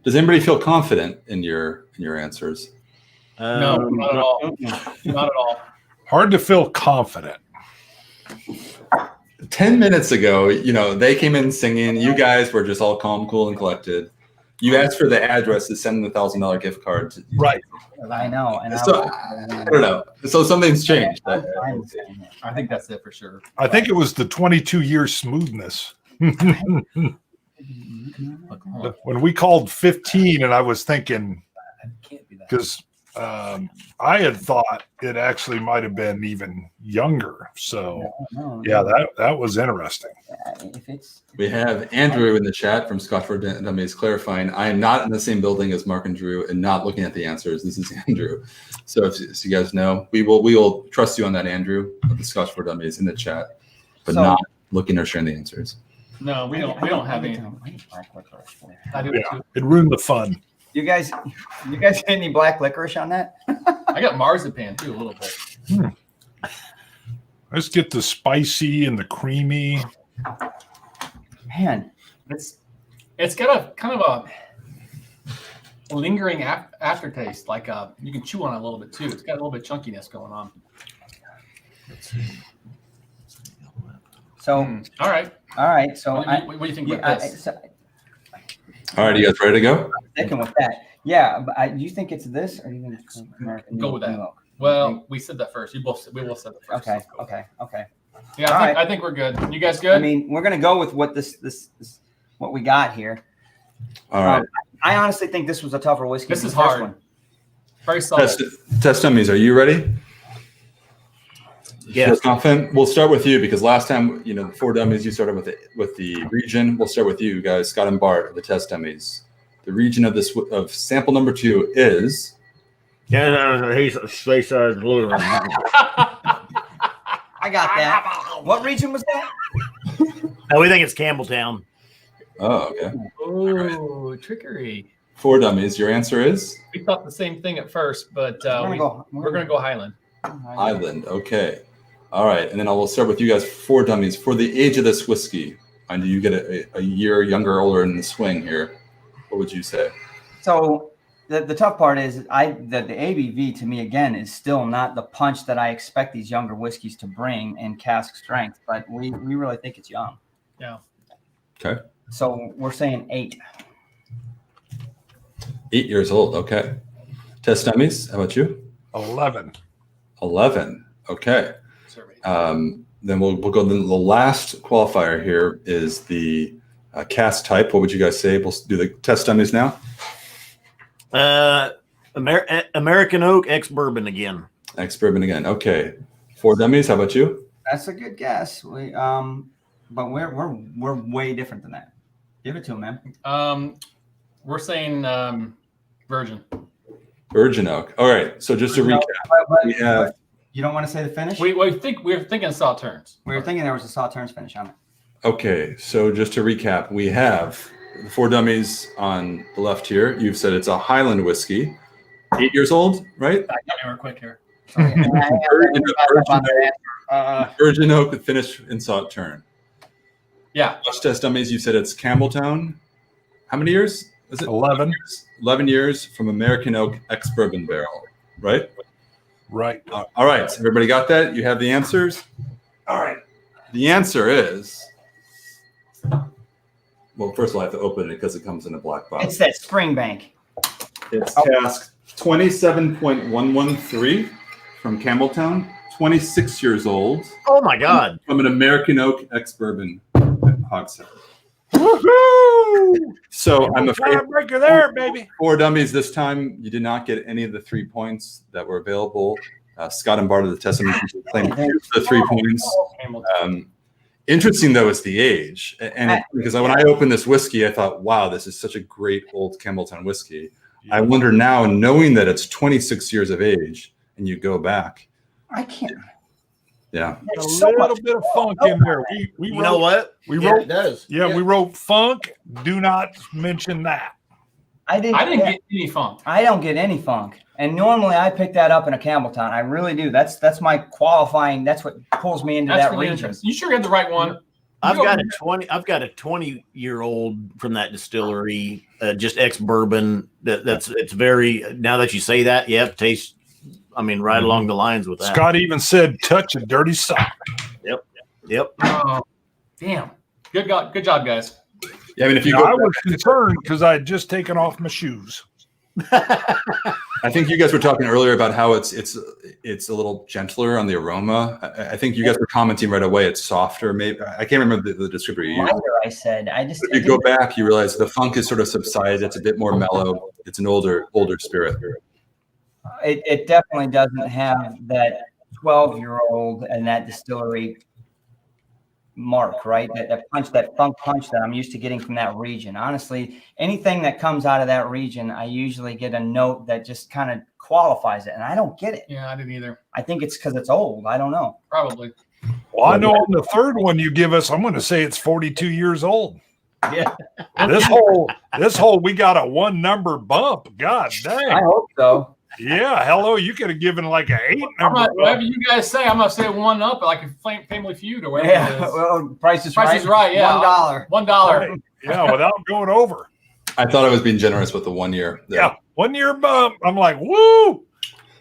Does anybody feel confident in your answers? No, not at all. Not at all. Hard to feel confident. 10 minutes ago, they came in singing. You guys were just all calm, cool, and collected. You asked for the address to send the $1,000 gift card. Right. I know. And So, I don't know. So something's changed. I think that's it for sure. I think it was the 22-year smoothness. When we called 15, and I was thinking, because I had thought it actually might have been even younger. So, yeah, that was interesting. We have Andrew in the chat from Scotch Dummies clarifying, I am not in the same building as Mark and Drew and not looking at the answers. This is Andrew. So if you guys know, we will trust you on that, Andrew, of the Scotch Dummies in the chat, but not looking or sharing the answers. No, we don't have any. I do too. It ruined the fun. You guys get any black licorice on that? I got marzipan too, a little bit. Let's get the spicy and the creamy. Man, it's got a kind of a lingering aftertaste, like you can chew on it a little bit too. It's got a little bit of chunkiness going on. So all right. So what do you think about this? All right, you guys ready to go? Sticking with that, yeah. But do you think it's this, or do you think it's American Go with that. milk? Well, we said that first. We both said that first. Okay. Yeah, I think we're good. You guys good? I mean, we're gonna go with what what we got here. All right. I honestly think this was a tougher whiskey. This than is the first hard. one. Very solid. Test Dummies, are you ready? Yes. Feel confident? We'll start with you because last time, the 4 dummies, you started with the region. We'll start with you guys, Scott and Bart, the Test Dummies. The region of sample number 2 is. He's blue. I got that. What region was that? No, we think it's Campbelltown. Oh, okay. Oh, trickery. 4 dummies. Your answer is? We thought the same thing at first, but we're going to go Highland. Highland. Okay. All right. And then I will start with you guys, 4 dummies. For the age of this whiskey, and do you get a year younger or older in the swing here? What would you say? So the tough part is the ABV to me, again, is still not the punch that I expect these younger whiskeys to bring in cask strength, but we really think it's young. Yeah. Okay. So we're saying 8. 8 years old. Okay. Test Dummies, how about you? 11. 11. Okay. Then we'll go to the last qualifier here is the cask type. What would you guys say? We'll do the Test Dummies now. American Oak ex-bourbon again. Ex-bourbon again. Okay. 4 dummies. How about you? That's a good guess. But we're way different than that. Give it to him, man. We're saying Virgin. Virgin Oak. All right. So just to recap, we have. You don't want to say the finish? We're thinking Sauternes. We were thinking there was a Sauternes finish on it. Okay. So just to recap, we have the 4 dummies on the left here. You've said it's a Highland whiskey, 8 years old, right? We're quick here. Virgin Oak with finish in Sauternes. Yeah. Scotch Test Dummies, you said it's Campbelltown. How many years? Is it 11? 11 years from American Oak ex-bourbon barrel, right? Right. All right. Everybody got that? You have the answers? All right. The answer is, well, first of all, I have to open it because it comes in a black box. It's that Springbank. It's cask 27.113 from Campbelltown, 26 years old. Oh, my God. From an American Oak ex-bourbon hogshead. So I'm afraid Breaker there, baby. 4 dummies this time. You did not get any of the 3 points that were available. Scott and Bart of the Testament claimed the 3 points. Interesting though is the age, and because when I opened this whiskey, I thought, "Wow, this is such a great old Campbelltown whiskey." I wonder now, knowing that it's 26 years of age, and you go back. I can't. Yeah, A little bit of funk in there. We You know what? We wrote. It does. Yeah, we wrote funk. Do not mention that. I didn't get any funk. I don't get any funk. And normally I pick that up in a Campbelltown. I really do. That's my qualifying. That's what pulls me into that really region. You sure you have the right one? I've got a 20-year-old from that distillery, just ex-bourbon. It's very, now that you say that, yep, tastes, I mean, right along the lines with that. Scott even said, touch a dirty sock. Yep. Oh, damn. Good job, guys. Yeah, I mean, if you I go, was concerned because I had just taken off my shoes. I think you guys were talking earlier about how it's a little gentler on the aroma. I think you guys were commenting right away. It's softer. Maybe I can't remember the descriptor you used. Lighter, I said. If you go back, you realize the funk is sort of subsided. It's a bit more mellow. It's an older spirit. It definitely doesn't have that 12-year-old and that distillery mark, right? That punch, that funk punch that I'm used to getting from that region. Honestly, anything that comes out of that region, I usually get a note that just kind of qualifies it, and I don't get it. Yeah, I didn't either. I think it's because it's old. I don't know. Probably. Well, I know on the third one you give us, I'm going to say it's 42 years old. Yeah. This whole, we got a 1 number bump. God dang. I hope so. Yeah, hello. You could have given like an 8 number. Whatever you guys say, I'm gonna say 1 up, like a Family Feud or whatever. Yeah, It is. well, Price is Price is right. Yeah, $1. $1. Right. Yeah, without going over. I thought I was being generous with the 1 year. There. Yeah, 1 year bump. I'm like, woo.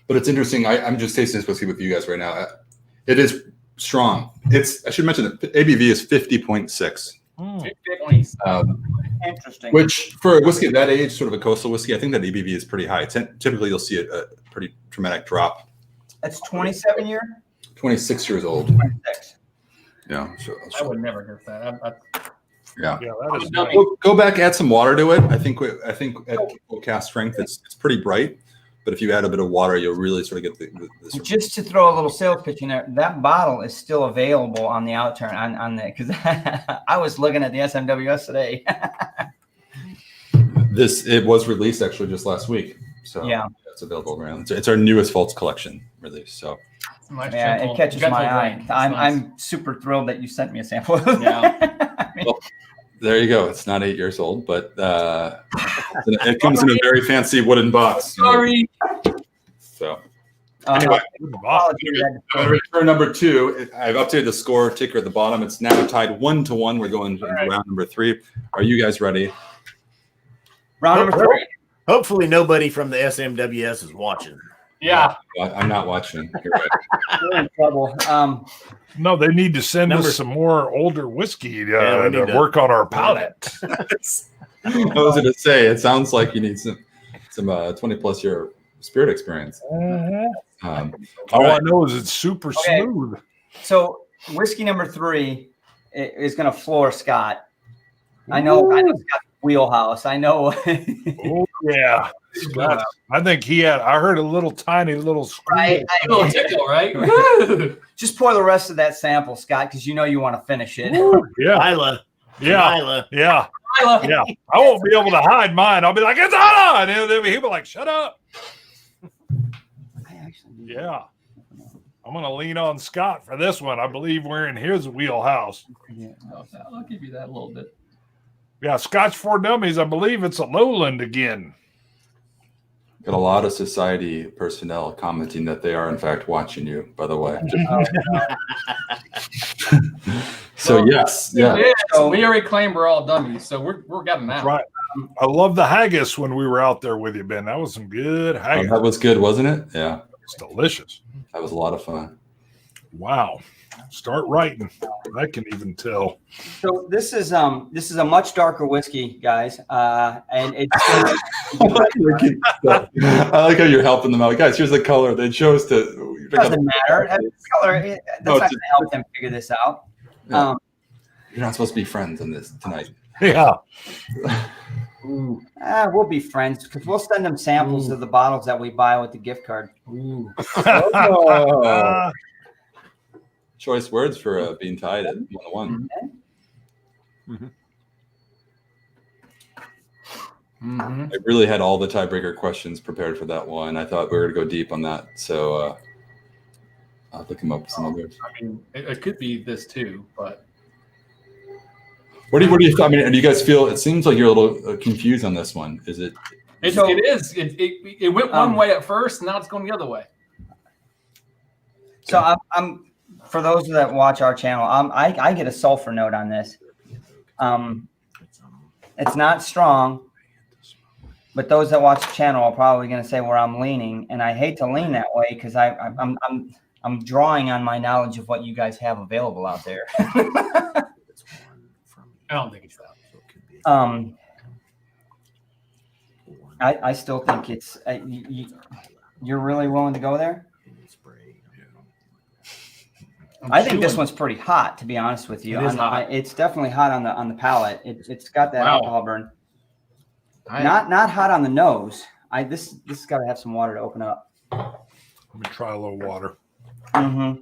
But it's interesting. I'm just tasting this whiskey with you guys right now. It is strong. I should mention that ABV is 50.6. Interesting. Which for a whiskey at that age, sort of a coastal whiskey, I think that ABV is pretty high. Typically, you'll see a pretty dramatic drop. That's 27 year? 26 years old. 26. Yeah. So, I would never get that. yeah. Yeah, that is Dummy. Go back, add some water to it. I think at full cast strength, it's pretty bright. But if you add a bit of water, you'll really sort of get this. Just to throw a little sales pitch in there, that bottle is still available on the outturn on the, because I was looking at the SMWS today. It was released actually just last week, so Yeah. it's available around. It's our newest Vaults collection release. So Nice, Yeah, gentle- it catches gentle my eye. grain. It's nice. I'm super thrilled that you sent me a sample. Yeah. I mean, Well, there you go. It's not 8 years old, but it comes in a very fancy wooden box. Sorry. So anyway, for number 2, I've updated the score ticker at the bottom. It's now tied 1-1. We're going to round number 3. Are you guys ready? round number 3. Hopefully nobody from the SMWS is watching. Yeah. I'm not watching. You're right. We're in trouble. No, they need to send us some more older whiskey Yeah, we need to to- work on our palate. I was going to say, it sounds like you need some 20-plus year spirit experience. All All I right. know is it's super Okay. smooth. So whiskey number 3 is going to floor Scott. I know Scott's wheelhouse. I know. Oh yeah, Scott, I think I heard a little tiny little squeal. A little tickle, right? Just pour the rest of that sample, Scott, because you know you want to finish it. Yeah, Isla. yeah, Isla. yeah, Isla. yeah. I won't be able to hide mine. I'll be like, it's on, and he'll be like, shut up. Yeah, I'm gonna lean on Scott for this one. I believe we're in his wheelhouse. I'll give you that a little bit. Yeah, Scotch for Dummies. I believe it's a lowland again. Got a lot of society personnel commenting that they are in fact watching you, by the way. So yes, yeah. Yeah, so we already claimed we're all dummies, so we're getting That's that. right. I love the haggis when we were out there with you, Ben. That was some good haggis. That was good, wasn't it? Yeah, It's delicious. that was a lot of fun. Wow. Start writing. I can even tell. So this is a much darker whiskey, guys, and it's I like how you're helping them out, guys. Here's the color. They chose to. doesn't matter. Color, that's No, not going to help them figure this out. Yeah. You're not supposed to be friends on this tonight. Yeah. We'll be friends because we'll send them samples of the bottles that we buy with the gift card. Choice words for being tied at 1-1. I really had all the tiebreaker questions prepared for that one. I thought we were going to go deep on that, so I'll look them up with some others. I mean, it could be this too, but What do you? I mean, do you guys feel? It seems like you're a little confused on this one. Is it It is. It went one way at first. Now it's going the other way. So I'm for those that watch our channel, I get a sulfur note on this. It's not strong, but those that watch the channel are probably going to say where I'm leaning, and I hate to lean that way because I'm drawing on my knowledge of what you guys have available out there. I don't think it's that. I still think it's. You're really willing to go there? I think this one's pretty hot, to be honest with you. It's definitely hot on the palate. It's got that alcohol burn. Not hot on the nose. This has got to have some water to open up. Let me try a little water. Mm-hmm.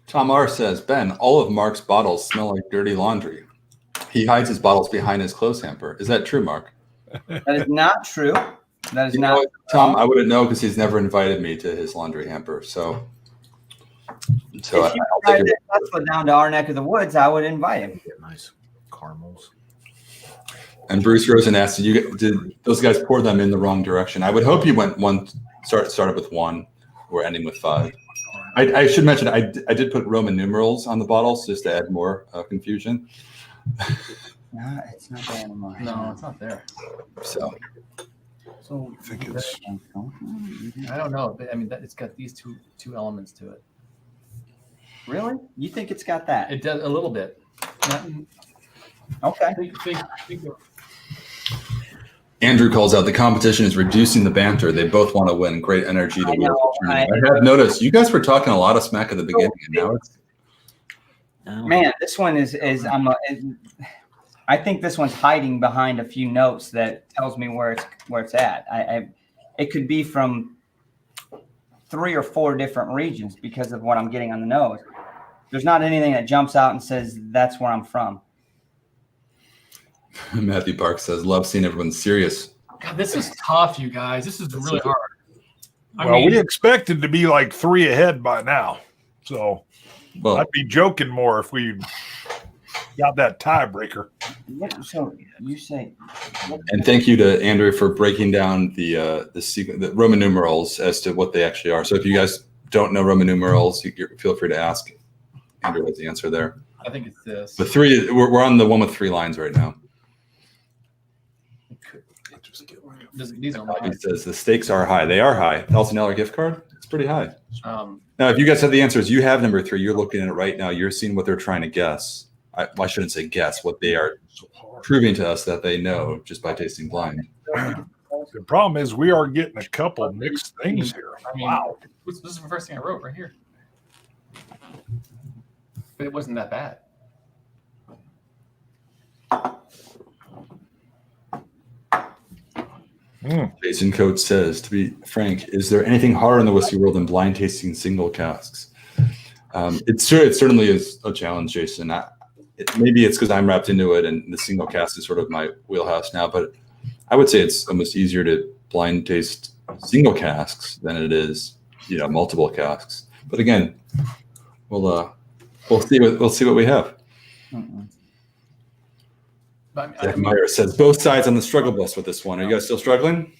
Tom R says, Ben, all of Mark's bottles smell like dirty laundry. He hides his bottles behind his clothes hamper. Is that true, Mark? That is not true. That is not. Tom, I wouldn't know because he's never invited me to his laundry hamper. So if you tried to Tesla down to our neck of the woods, I would invite him. Nice caramels. And Bruce Rosen asked, did those guys pour them in the wrong direction? I would hope you went started with 1 or ending with 5. I should mention I did put Roman numerals on the bottles just to add more confusion. No, it's not there anymore. No, it's not there. So I think it's. I don't know. I mean, it's got these two elements to it. Really? You think it's got that? It does a little bit. Okay. Andrew calls out the competition is reducing the banter. They both want to win. Great energy. I have noticed you guys were talking a lot of smack at the beginning, and now it's. Man, this one is I think this one's hiding behind a few notes that tells me where it's at. It could be from 3 or 4 different regions because of what I'm getting on the nose. There's not anything that jumps out and says that's where I'm from. Matthew Park says, love seeing everyone serious. God, this is tough, you guys. This is really hard. We expected to be like 3 ahead by now. So I'd be joking more if we got that tiebreaker. Yeah, so you say. And thank you to Andrew for breaking down the Roman numerals as to what they actually are. So if you guys don't know Roman numerals, feel free to ask. Andrew has the answer there. I think it's this. The 3, we're on the one with 3 lines right now. These are He says the stakes are high. They are high. $1,000 gift card. It's pretty high. Now, if you guys have the answers, you have number 3. You're looking at it right now. You're seeing what they're trying to guess. I shouldn't say guess. What they are proving to us that they know just by tasting blind. The problem is we are getting a couple mixed things here. Wow. This is the first thing I wrote right here. But it wasn't that bad. Jason Coates says, to be frank, is there anything harder in the whiskey world than blind tasting single casks? It certainly is a challenge, Jason. Maybe it's because I'm wrapped into it and the single cask is sort of my wheelhouse now, but I would say it's almost easier to blind taste single casks than it is, multiple casks. But again, we'll see what we have. Zach Meyer says both sides on the struggle bus with this one. Are you guys still struggling?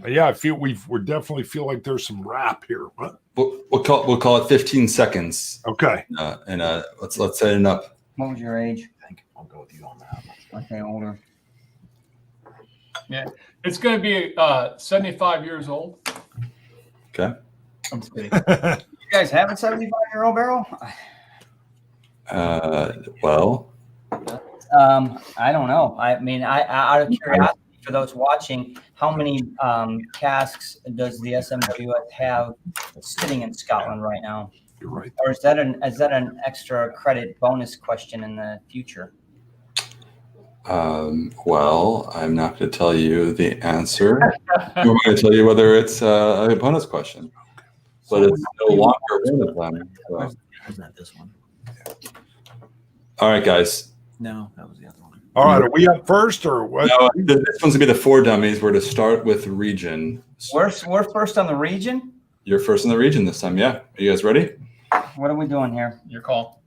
Yeah, I feel we definitely feel like there's some rap here. What? We'll call it 15 seconds. Okay. And let's set it up. What was your age? I think I'll go with you on that. Okay, older. Yeah, it's going to be 75 years old. Okay. I'm just kidding. You guys have a 75-year-old barrel? Well. I don't know. I mean, out of curiosity, for those watching, how many casks does the SMWS have sitting in Scotland right now? You're right. Or is that an extra credit bonus question in the future? Well, I'm not going to tell you the answer. I'm going to tell you whether it's a bonus question. But it's no longer one of them. So. Where's not this one? All right, guys. No, that was the other one. All right, are we up first or what? No, this one's gonna be the 4 dummies. We're to start with region. We're first on the region. You're first in the region this time, yeah. Are you guys ready? What are we doing here? Your call.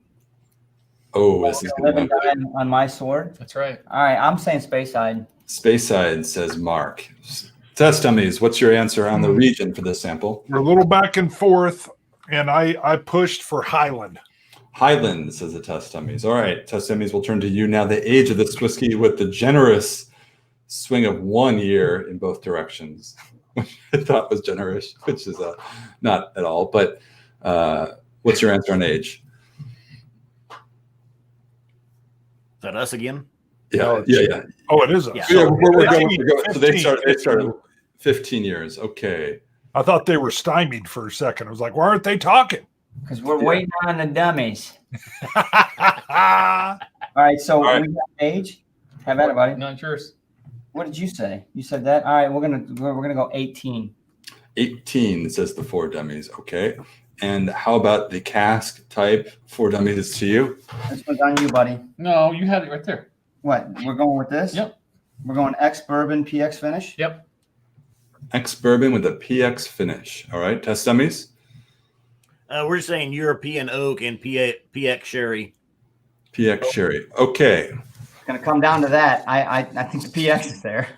Oh, this is Live going and to die on my sword. That's right. All right, I'm saying Speyside. Speyside, says Mark. Test Dummies, what's your answer on the region for this sample? We're a little back and forth, and I pushed for Highland. Highland, says the Test Dummies. All right, Test Dummies, we'll turn to you now. The age of this whiskey with the generous swing of 1 year in both directions, which I thought was generous, which is not at all. But what's your answer on age? Is that us again? Yeah. Oh, it is. Yeah. So, we're going. 15, So they started 15 years. Okay. I thought they were stymied for a second. I was like, why aren't they talking? Because we're waiting on the dummies. All right, so All right. we got age. Have at it, buddy. Not yours. What did you say? You said that. All right, we're gonna go 18. 18, says the 4 Dummies. Okay. And how about the cask type? 4 Dummies is to you. This one's on you, buddy. No, you had it right there. What? We're going with this? Yep. We're going X bourbon PX finish. Yep. Ex-bourbon with a PX finish. All right, Test Dummies. We're saying European oak and PX sherry. PX sherry. Okay. It's gonna come down to that. I think the PX is there.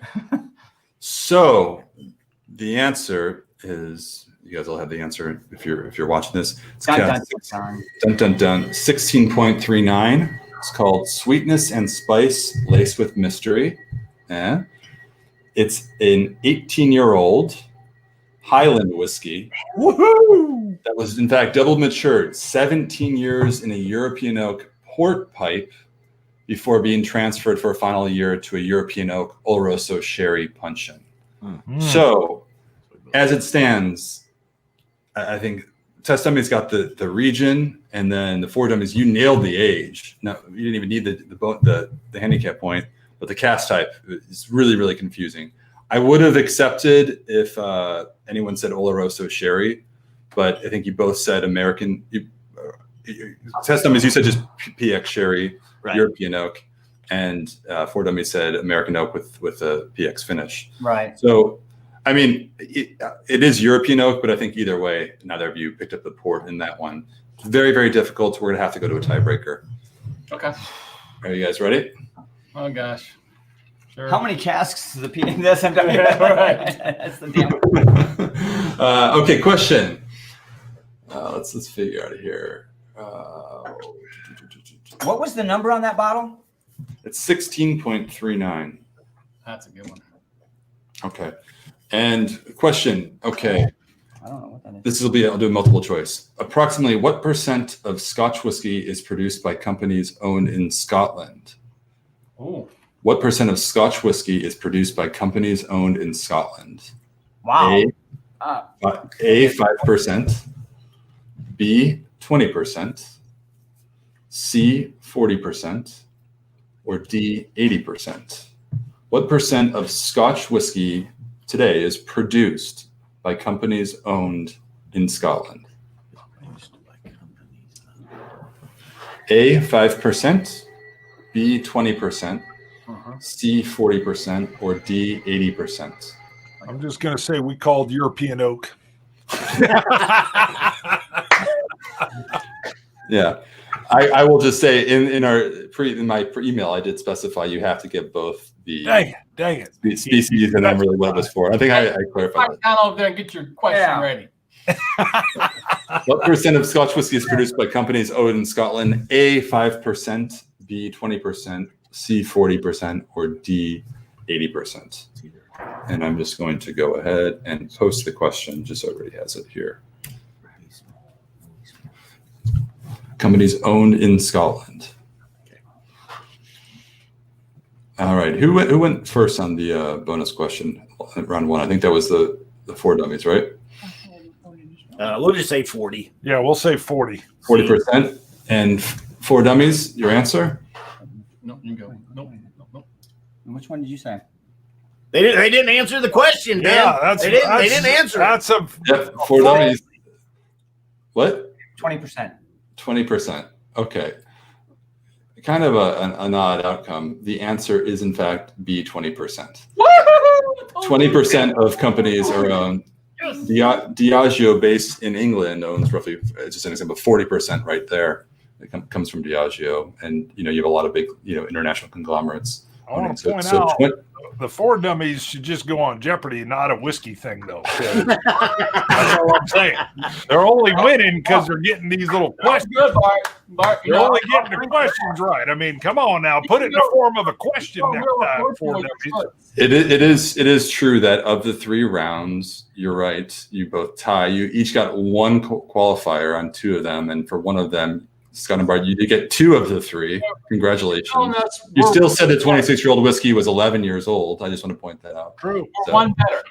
So the answer is, you guys will have the answer if you're watching this. It's Dun, cast- dun, dun, dun, dun, dun, 16.39. It's called Sweetness and Spice Laced with Mystery. It's an 18-year-old Highland whiskey. Woohoo! That was, in fact, double matured, 17 years in a European oak port pipe before being transferred for a final year to a European oak Oloroso sherry puncheon. So, as it stands, I think Test Dummies got the region, and then the 4 Dummies, you nailed the age. No, you didn't even need the handicap point, but the cast type is really, really confusing. I would have accepted if anyone said Oloroso sherry, but I think you both said American. Test Dummies, you said just PX sherry, Right. European oak, and 4 Dummies said American oak with a PX finish. Right. So, I mean, it is European oak, but I think either way, neither of you picked up the port in that one. Very, very difficult. We're going to have to go to a tiebreaker. Okay. Are you guys ready? Oh gosh. Sure. How many casks does the PX right. That's the deal. Okay, question. Let's figure out here. What was the number on that bottle? It's 16.39. That's a good one. Okay. And question. Okay. I don't know what that is. This will be, I'll do a multiple choice. Approximately what percent of Scotch whiskey is produced by companies owned in Scotland? Oh. What percent of Scotch whiskey is produced by companies owned in Scotland? Wow. A 5%, B 20%, C 40%, or D 80%. What percent of Scotch whiskey today is produced by companies owned in Scotland? A 5%, B 20%, C 40%, or D 80%. I'm just going to say we called European oak. Yeah, I will just say in my email I did specify you have to give both the Dang it. species and then really what it was for. I think I clarified Right down over there and get your question ready. What percent of Scotch whiskey is produced by companies owned in Scotland? A 5%, B 20%, C 40%, or D 80%. And I'm just going to go ahead and post the question just so everybody has it here. Companies owned in Scotland. All right, who went first on the bonus question, round one? I think that was the 4 Dummies, right? We'll just say 40. Yeah, we'll say 40. 40%. And 4 Dummies, your answer? No, you go. Nope. Which one did you say? They didn't answer the question, Dan. Yeah, they didn't answer. That's a Yep, 4 Dummies. What? 20%. 20%. Okay. Kind of an odd outcome. The answer is, in fact, B 20%. 20% of companies are owned. Diageo, based in England, owns roughly, just an example, 40% right there. It comes from Diageo, and you have a lot of big international conglomerates. I want to point out the 4 dummies should just go on Jeopardy, not a whiskey thing, though. That's all I'm saying. They're only winning because they're getting these little questions. Good, Bart. They're only getting the questions right. I mean, come on now, put it in the form of a question next time. 4 dummies. It is true that of the 3 rounds, you're right. You both tie. You each got 1 qualifier on 2 of them, and for one of them, Scott and Bart, you did get 2 of the 3. Congratulations. You still said the 26-year-old whiskey was 11 years old. I just want to point that out. True. So, one better.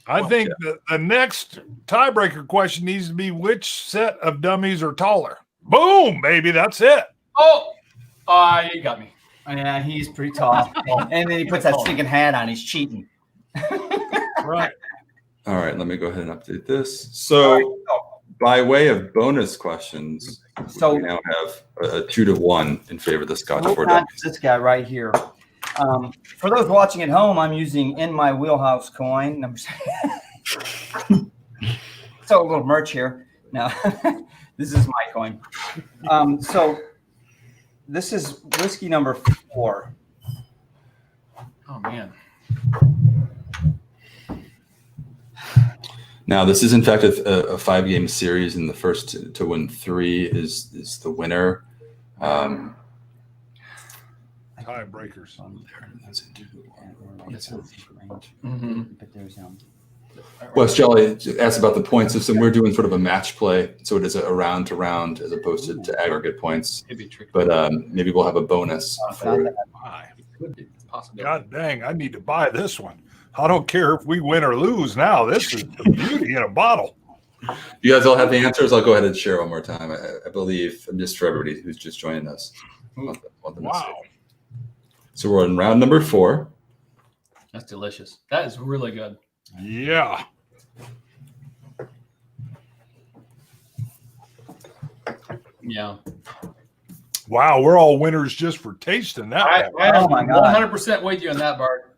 I think the next tiebreaker question needs to be which set of dummies are taller. Boom, baby. That's it. Oh, you got me. Yeah, he's pretty tall. And then he puts that stinking hat on. He's cheating. Right. All right, let me go ahead and update this. So, by way of bonus questions, we now have a 2-1 in favor of the Scotch 4 dummies. This guy right here. For those watching at home, I'm using In My Wheelhouse coin. So a little merch here. Now, this is my coin. So this is whiskey number 4. Oh, man. Now, this is in fact a 5-game series, and the first to win 3 is the winner. Tiebreakers. Wes Jolly asked about the points. So we're doing sort of a match play, so it is a round to round as opposed to aggregate points. But maybe we'll have a bonus. God dang, I need to buy this one. I don't care if we win or lose now. This is the beauty in a bottle. You guys all have the answers? I'll go ahead and share one more time. I believe, just for everybody who's just joining us. Wow. So we're in round number 4. That's delicious. That is really good. Yeah. Yeah. Wow, we're all winners just for tasting that. I am 100% with you on that, Bart.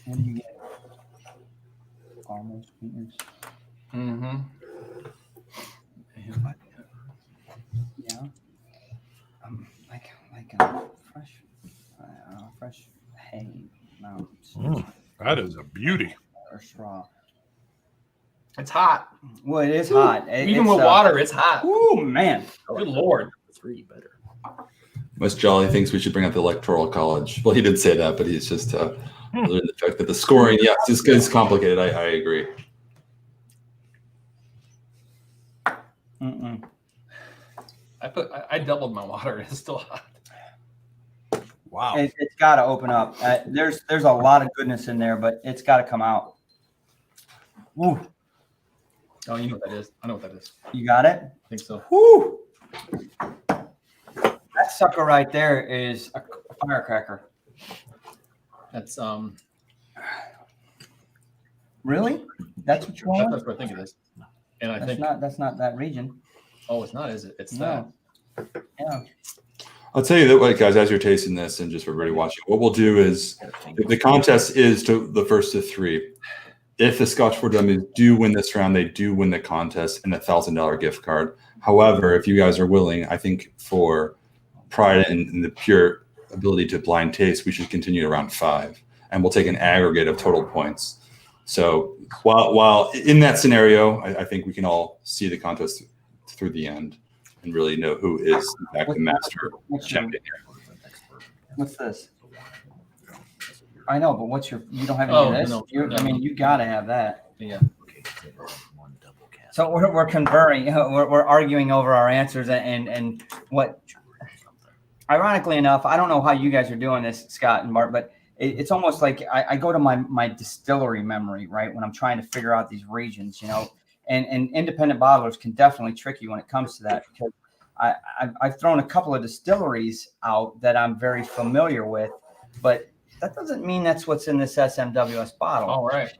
What do you get? Almost sweetness. Mm-hmm. Yeah. Like a fresh hay mountains. That is a beauty. Or straw. It's hot. Well, it is hot. Even with water, it's hot. Oh man. Good Lord. 3 better. Wes Jolly thinks we should bring up the Electoral College. Well, he did say that, but he's just alluding to the fact that the scoring, yes, is complicated. I agree. Mm-mm. I doubled my water. It's still hot. Wow. It's got to open up. There's a lot of goodness in there, but it's got to come out. Woo. Oh, you know what that is. I know what that is. You got it? I think so. Woo. That sucker right there is a firecracker. That's Really? That's what you want? That's what I think it is. And That's not that region. Oh, it's not, is it? It's No. Yeah. I'll tell you that, guys, as you're tasting this, and just for everybody watching, what we'll do is the contest is to the first of 3. If the Scotch 4 Dummies do win this round, they do win the contest and a $1,000 gift card. However, if you guys are willing, I think for pride and the pure ability to blind taste, we should continue to round 5, and we'll take an aggregate of total points. So while in that scenario, I think we can all see the contest through the end and really know who is in fact the master champion here. What's this? I know, but you don't have any of this? No. I mean, you got to have that. Yeah. So we're conferring, we're arguing over our answers and what, ironically enough, I don't know how you guys are doing this, Scott and Bart, but it's almost like I go to my distillery memory, right? When I'm trying to figure out these regions, and independent bottlers can definitely trick you when it comes to that, because I've thrown a couple of distilleries out that I'm very familiar with, but that doesn't mean that's what's in this SMWS bottle. All right.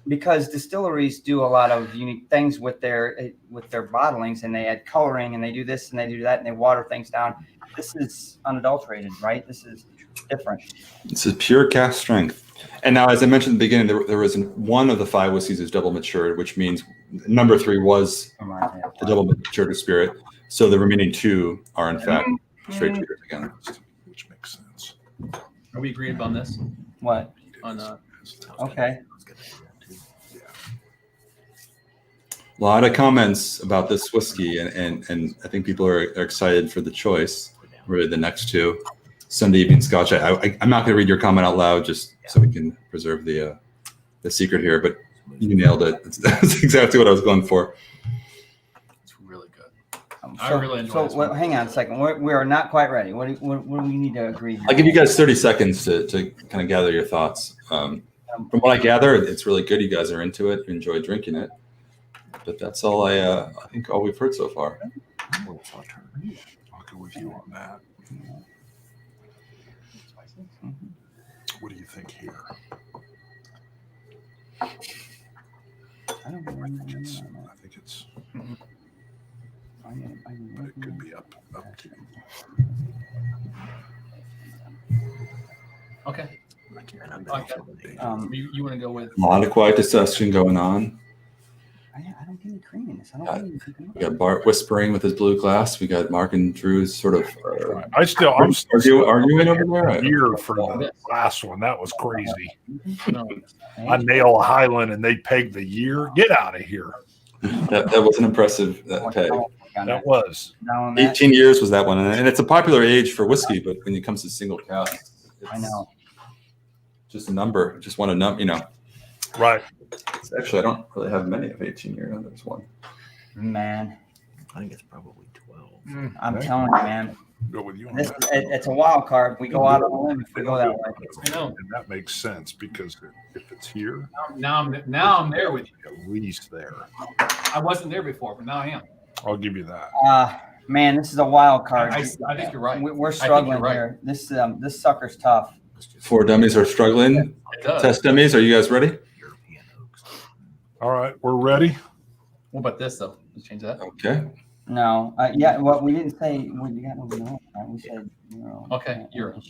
because distilleries do a lot of unique things with their bottlings, and they add coloring, and they do this and they do that, and they water things down. This is unadulterated, right? This is different. This is pure cask strength. And now, as I mentioned at the beginning, there was one of the 5 whiskeys is double matured, which means number 3 was the double matured spirit. So the remaining 2 are in fact straight treaters again. Which makes sense. Are we agreed on this? What? On Okay. A lot of comments about this whiskey, and I think people are excited for the choice. Really, the next 2. Sunday evening Scotch. I'm not going to read your comment out loud, just so we can preserve the secret here. But you nailed it. That's exactly what I was going for. It's really good. I really enjoy this. So hang on a second. We are not quite ready. What do we need to agree here? I'll give you guys 30 seconds to kind of gather your thoughts. From what I gather, it's really good. You guys are into it. You enjoy drinking it. But that's all I think all we've heard so far. I'll go with you on that. What do you think here? I don't know. I think it's. But it could be up to you. Okay. You want to go with A lot of quiet discussion going on. I don't get any creaminess. I don't get anything. We got Bart whispering with his blue glass. We got Mark and Drew's sort of. I'm still arguing over there. Year for the last one. That was crazy. no. I nail Highland and they pegged the year. Get out of here. That was an impressive peg. That was 18 years was that one, and it's a popular age for whiskey. But when it comes to single cask, I know. Just a number. Just want a number. right. Actually, I don't really have many of 18 years. There's one. Man, I think it's probably 12. I'm telling you, man. Go with you on This that. it's a wild card. We go out on a limb if we go that way. I know. And that makes sense because if it's here, Now I'm there with you. at least there. I wasn't there before, but now I am. I'll give you that. Man, this is a wild card. I think you're right. We're I think struggling you're right. here. This sucker's tough. 4 dummies are struggling. It does. Test dummies. Are you guys ready? European oaks. All right, we're ready. What about this though? Let's change that. Okay. No, yeah. Well, we didn't say we got no. Right? We said euro. Okay, euro.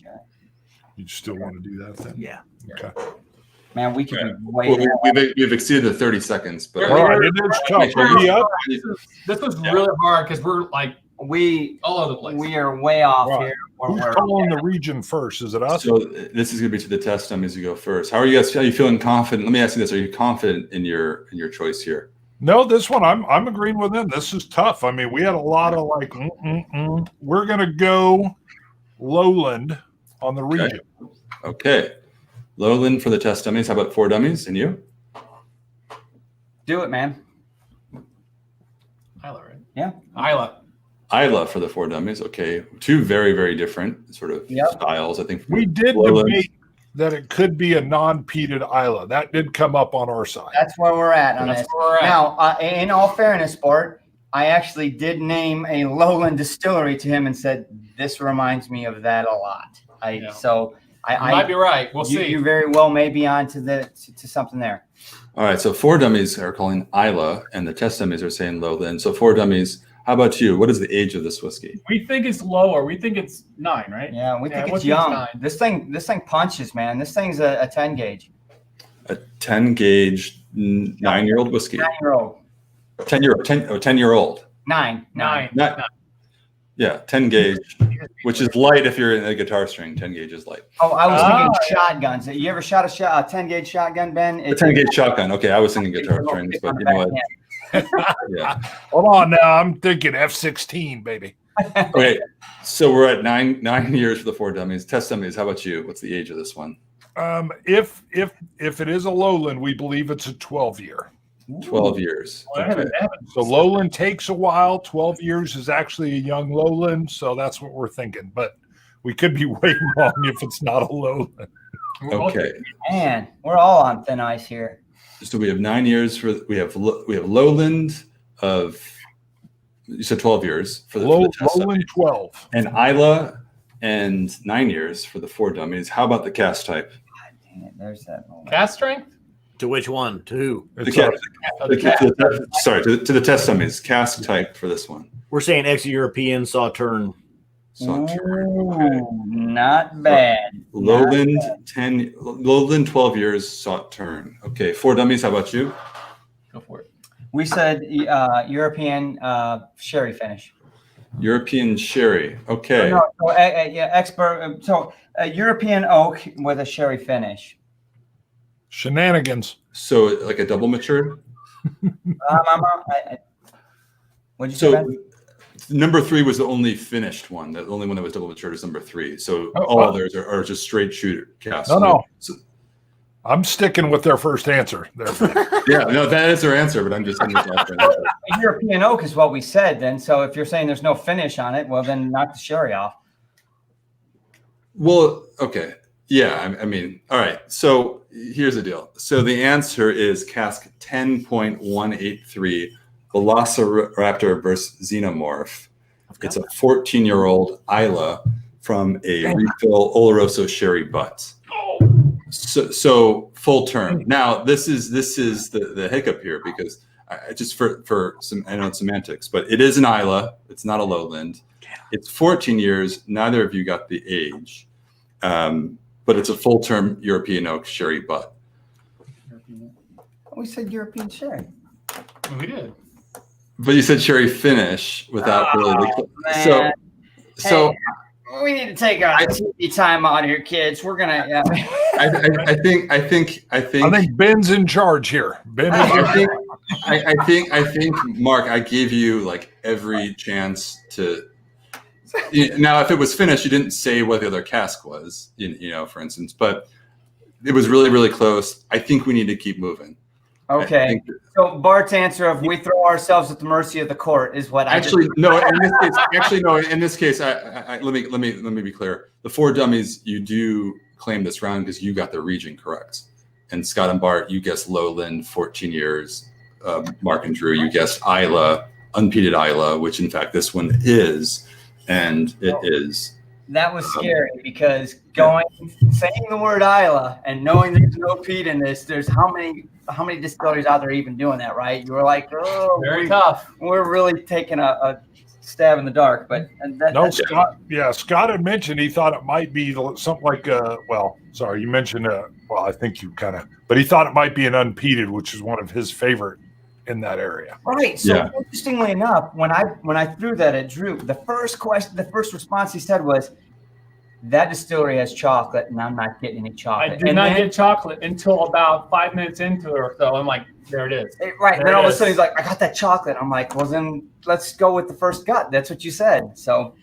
You still want to do that then? Yeah. Okay. Man, we could be Well, way. we've exceeded the 30 seconds, but All right, it is tough. Are we up? This was really hard because we're like We all over the place. we are way off Right. here. Who's calling the region first? Is it us? so this is going to be to the test dummies. You go first. How are you guys? Are you feeling confident? Let me ask you this: are you confident in your choice here? No, this one I'm agreeing with them. This is tough. I mean, we had a lot of like, we're gonna go lowland on the region. Okay. Lowland for the test dummies. How about 4 dummies? And you? Do it, man. Isla, right? Yeah. Isla. Isla for the 4 dummies. Okay. 2 very, very different sort of styles, I think. We did Lowland. debate that it could be a non-peated Isla. That did come up on our side. That's where we're at on That's this. where we're at. Now, in all fairness, Bart, I actually did name a lowland distillery to him and said, this reminds me of that a lot. So You might be right. We'll you, see. you very well may be on to something there. All right. So 4 dummies are calling Isla, and the test dummies are saying Lowland. So 4 dummies. How about you? What is the age of this whiskey? We think it's lower. We think it's 9, right? Yeah, we think what it's do you young. think? This thing punches, man. This thing's a 10 gauge. A 10 gauge 9-year-old whiskey. 9-year-old. 10-year-old. Nine. Yeah, 10 gauge, which is light if you're in a guitar string. 10 gauge is light. Oh, I was thinking shotguns. You ever shot a 10 gauge shotgun, Ben? A 10 gauge shotgun. Okay, I was thinking guitar strings, but you know what? Yeah. Hold on now. I'm thinking F-16, baby. Okay, so we're at nine years for the 4 dummies. Test dummies. How about you? What's the age of this one? If it is a lowland, we believe it's a 12-year. 12 years. Okay. So lowland takes a while. 12 years is actually a young lowland, so that's what we're thinking. But we could be way wrong if it's not a lowland. Okay. Man, we're all on thin ice here. So we have 9 years for we have lowland of you said 12 years for the test Lowland 12. and Isla and 9 years for the 4 dummies. How about the cast type? God dang it, there's that moment. Cast strength? To which one? To who? It's cask. The To the test dummies. Cask type for this one. We're saying ex-European Sauterne. Ooh, not bad. Lowland 12 years Sauterne. Okay, 4 dummies. How about you? Go for it. We said European sherry finish. European sherry. Okay. No, so, yeah, expert. So European oak with a sherry finish. shenanigans. So like a double matured. What'd you say? So Ben? number 3 was the only finished one. The only one that was double matured is number 3. So all others are just straight shooter casks. No. So, I'm sticking with their first answer. yeah, no, that is their answer, but I'm just saying European oak is what we said then. So if you're saying there's no finish on it, well then knock the sherry off. Well, okay. Yeah, I mean, all right. So here's the deal. So the answer is cask 10.183, Velociraptor versus Xenomorph. It's a 14-year-old Isla from a refill Oloroso sherry butt. So full term. Now this is the hiccup here because just for some, I know it's semantics, but it is an Isla. It's not a lowland. It's 14 years. Neither of you got the age, but it's a full term European oak sherry butt. We said European sherry. We did. But you said sherry finish without really. Man. So we need to take our TV time out here, kids. We're gonna. I think Ben's in charge here. Ben is I think Mark, I gave you like every chance to. Now, if it was finished, you didn't say what the other cask was, for instance, but it was really, really close. I think we need to keep moving. Okay. So Bart's answer of we throw ourselves at the mercy of the court is what no. In this case, let me be clear. The 4 dummies, you do claim this round because you got the region correct, and Scott and Bart, you guessed lowland, 14 years. Mark and Drew, you guessed Isla, unpeated Isla, which in fact this one is, and it is. That was scary because saying the word Isla and knowing there's no peat in this, there's how many distilleries out there even doing that, right? You were like, oh, Very tough. We're really taking a stab in the dark, but Scott. Yeah, Scott had mentioned he thought it might be something like you mentioned I think you but he thought it might be an unpeated, which is one of his favorite in that area. Right. So interestingly enough, when I threw that at Drew, the first response he said was, that distillery has chocolate, and I'm not getting any chocolate. I did not get chocolate until about 5 minutes into it or so. I'm like, there it is. Right. And then all of a sudden he's like, I got that chocolate. I'm like, well, then let's go with the first gut. That's what you said. So,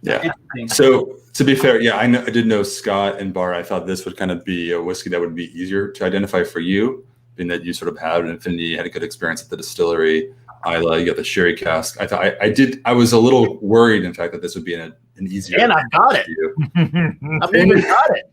yeah. So to be fair, yeah, I did know Scott and Bar. I thought this would kind of be a whiskey that would be easier to identify for you, being that you sort of had an affinity, had a good experience at the distillery. Isla, you got the sherry cask. I was a little worried, in fact, that this would be an easier. And I got it. I've even got it.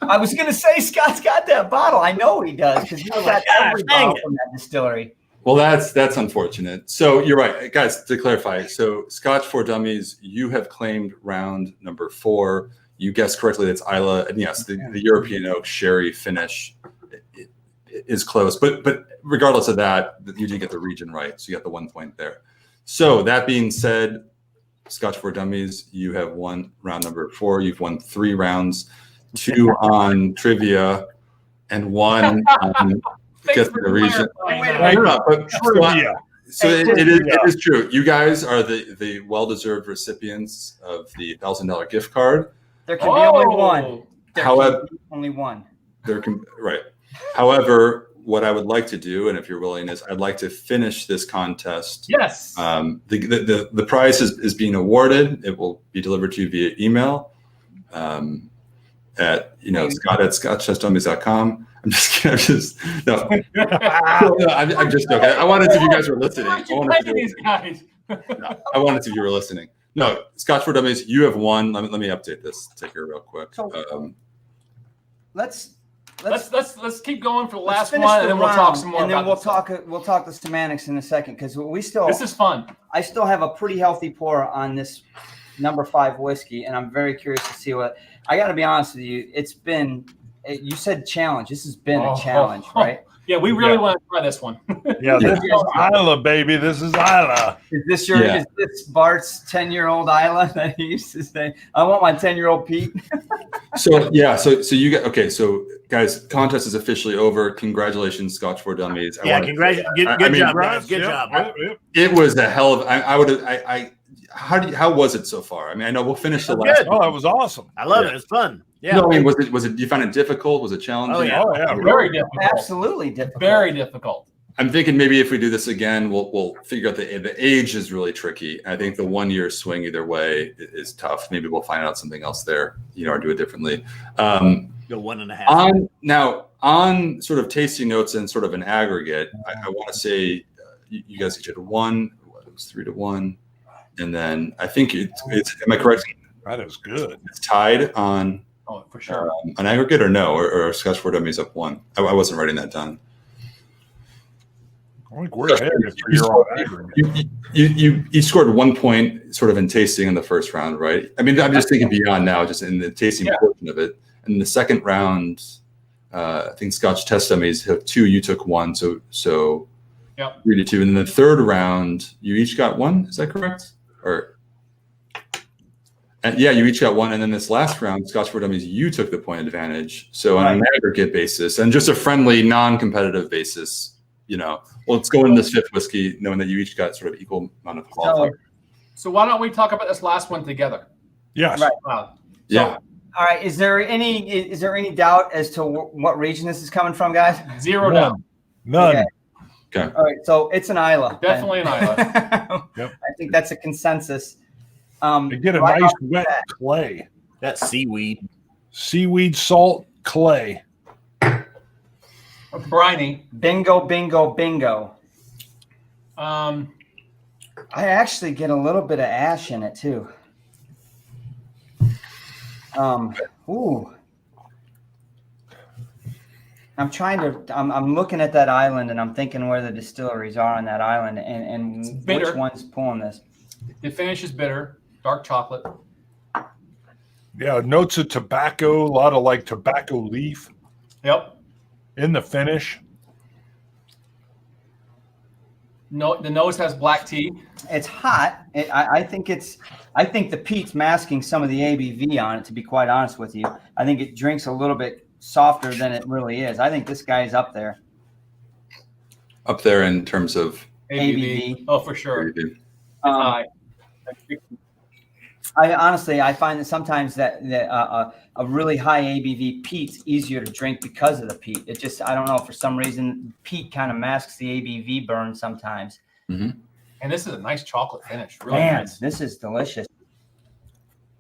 I was going to say Scott's got that bottle. I know he does because he's got every bottle from that distillery. Well, that's unfortunate. So you're right, guys. To clarify, so Scotch 4 dummies, you have claimed round number 4. You guessed correctly. That's Isla, and yes, the European oak sherry finish is close, but regardless of that, you did get the region right, so you got the 1 point there. So that being said, Scotch 4 dummies, you have won round number 4. You've won 3 rounds, 2 on trivia, and 1 on guessing the region. So it is true. You guys are the well-deserved recipients of the $1,000 gift card. There can be only one. However, only one. Right. However, what I would like to do, and if you're willing, is I'd like to finish this contest. Yes. The prize is being awarded. It will be delivered to you via email at Scott@ScotchTestDummies.com. I'm just joking. I wanted to if you guys were listening. I wanted to if you were listening. No, Scotch 4 dummies, you have won. Let me update this ticker real quick. Let's keep going for the last one, and then we'll talk some more. And then we'll talk the semantics in a second because this is fun. I still have a pretty healthy pour on this number 5 whiskey, and I'm very curious to see what. I got to be honest with you, You said challenge. This has been a challenge, right? Yeah, we really want to try this one. Yeah, this is Isla, baby. This is Isla. Is this your? Is this Bart's 10-year-old Isla that he used to say? I want my 10-year-old Pete. So yeah, so you got okay. So guys, contest is officially over. Congratulations, Scotch for Dummies. Yeah, congratulations. Good job, guys. Good job. It was a hell of. How was it so far? I mean, I know we'll finish the last. Oh, it was awesome. I love it. It's fun. Yeah. No, I mean, was it? You found it difficult? Was it challenging? Oh yeah. Very difficult. Absolutely difficult. Very difficult. I'm thinking maybe if we do this again, we'll figure out the age is really tricky. I think the 1 year swing either way is tough. Maybe we'll find out something else there, or do it differently. Go 1.5. On sort of tasting notes and sort of an aggregate, I want to say you guys each had one. It was 3-1, and then I think it's. Am I correct? That is good. It's tied on. Oh, for sure. An aggregate or no, or Scotch for Dummies up 1. I wasn't writing that down. I think we're ahead if you're on aggregate. You each scored 1 point sort of in tasting in the first round, right? I mean, I'm just thinking beyond now, just in the tasting portion of it. And in the second round, I think Scotch Test Dummies took 2, you took 1, so 3-2. And then the third round, you each got 1. Is that correct? You each got 1. And then this last round, Scotch for Dummies, you took the point advantage. So on an aggregate basis and just a friendly, non-competitive basis, let's go into this fifth whiskey, knowing that you each got sort of equal amount of qualifier. So why don't we talk about this last one together? Yes. Right. Yeah. All right. Is there any doubt as to what region this is coming from, guys? Zero doubt. None. Okay. All right. So it's an Isla. Definitely an Isla. Yep. I think that's a consensus. They get a nice wet clay. That's seaweed. Seaweed, salt, clay. Briny. Bingo, bingo, bingo. Um, I actually get a little bit of ash in it too. Ooh. I'm looking at that island and I'm thinking where the distilleries are on that island and which one's pulling this. The finish is bitter, dark chocolate. Yeah, notes of tobacco, a lot of like tobacco leaf. Yep. In the finish. No, the nose has black tea. It's hot. I think the peat's masking some of the ABV on it, to be quite honest with you. I think it drinks a little bit softer than it really is. I think this guy's up there. Up there in terms of ABV. Oh, for sure. I find that sometimes that a really high ABV peat's easier to drink because of the peat. It just, I don't know, for some reason, peat kind of masks the ABV burn sometimes. Mm-hmm. And this is a nice chocolate finish. Really Man, nice. this is delicious.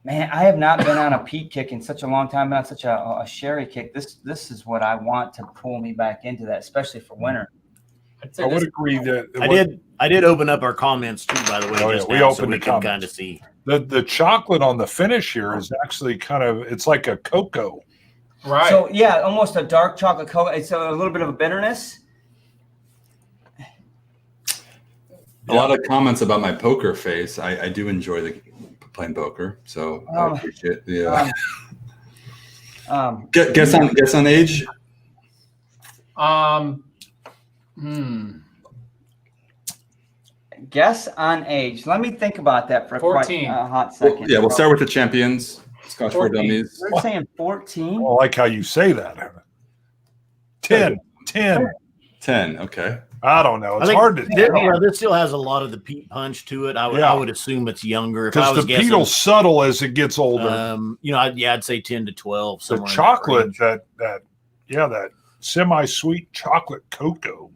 Man, I have not been on a peat kick in such a long time, not such a sherry kick. This is what I want to pull me back into that, especially for winter. I would agree that I did open up our comments too, by the way. We opened the can comments. kind of see the chocolate on the finish here is actually it's like a cocoa. Right. So yeah, almost a dark chocolate cocoa. It's a little bit of a bitterness. A lot of comments about my poker face. I do enjoy playing poker, so I appreciate the. Guess on age. Guess on age. Let me think about that for 14. a hot second. We'll start with the champions. Scotch for Dummies. We're saying 14. I like how you say that. 10. 10. Okay. I don't know. It's hard to tell. This still has a lot of the peat punch to it. I would assume it's younger. Because the peat will subtle as it gets older. I'd say 10 to 12. The chocolate, that semi-sweet chocolate cocoa.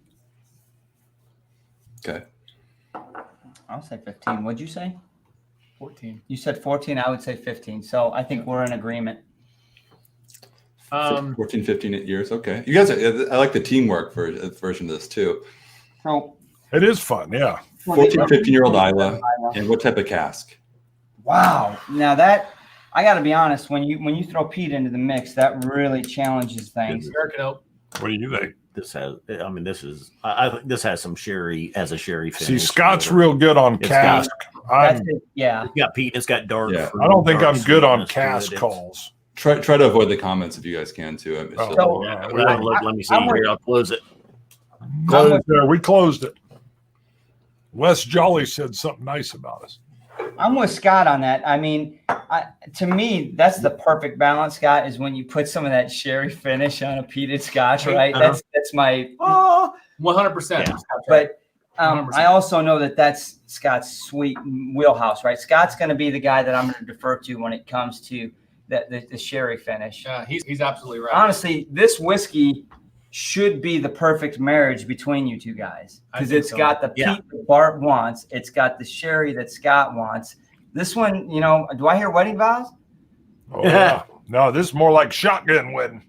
Okay. I'll say 15. What'd you say? 14. You said 14. I would say 15. So I think we're in agreement. 14, 15 years. Okay. You guys, I like the teamwork version of this too. So it is fun. Yeah. 14, 15-year-old Isla. And what type of cask? Wow. Now that, I got to be honest, when you throw peat into the mix, that really challenges things. What do you think? This has, I think this has some sherry as a sherry finish. See, Scott's real good on cask. It's got peat. It's got peat. It's got dark. I don't think I'm good on cask calls. Try to avoid the comments if you guys can too. It's just- Let me see here. I'll close it. We closed it. Wes Jolly said something nice about us. I'm with Scott on that. I mean, to me, that's the perfect balance, Scott, is when you put some of that sherry finish on a peated Scotch, right? That's my 100%. But I also know that that's Scott's sweet wheelhouse, right? Scott's going to be the guy that I'm going to defer to when it comes to the sherry finish. Yeah, he's absolutely right. Honestly, this whiskey should be the perfect marriage between you two guys because it's got the peat that Bart wants. It's got the sherry that Scott wants. This one, you know, do I hear wedding vows? Oh, yeah. No, this is more like shotgun wedding.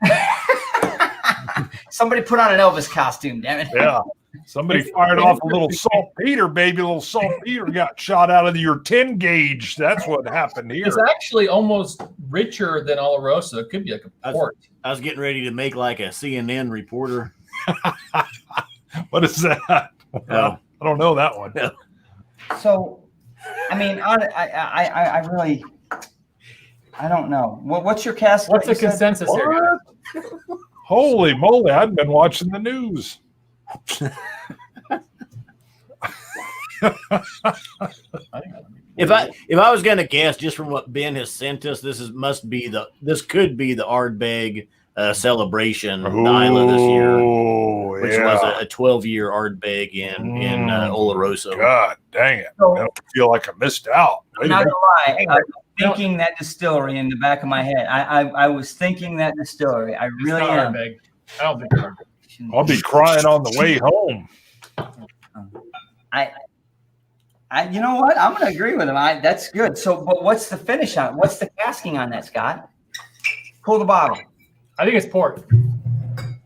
Somebody put on an Elvis costume, damn it. Yeah. Somebody fired off a little saltpeter, baby. A little saltpeter got shot out of your 10 gauge. That's what happened here. It's actually almost richer than Oloroso. It could be like a port. I was getting ready to make like a CNN reporter. What is that? Well, I don't know that one. So, I mean, I really, I don't know. What's your cask? What's the consensus here? Holy moly, I've been watching the news. If I was going to guess, just from what Ben has sent us, this could be the Ardbeg celebration Nyla this year, which was a 12-year Ardbeg in Oloroso. God dang it! I don't feel like I missed out. I'm not gonna lie. I was thinking that distillery in the back of my head. I was thinking that distillery. I really am. I don't think it's Ardbeg. I'll be crying on the way home. You know what? I'm going to agree with him. That's good. So, but what's the finish on it? What's the casking on that, Scott? Pull the bottle. I think it's port.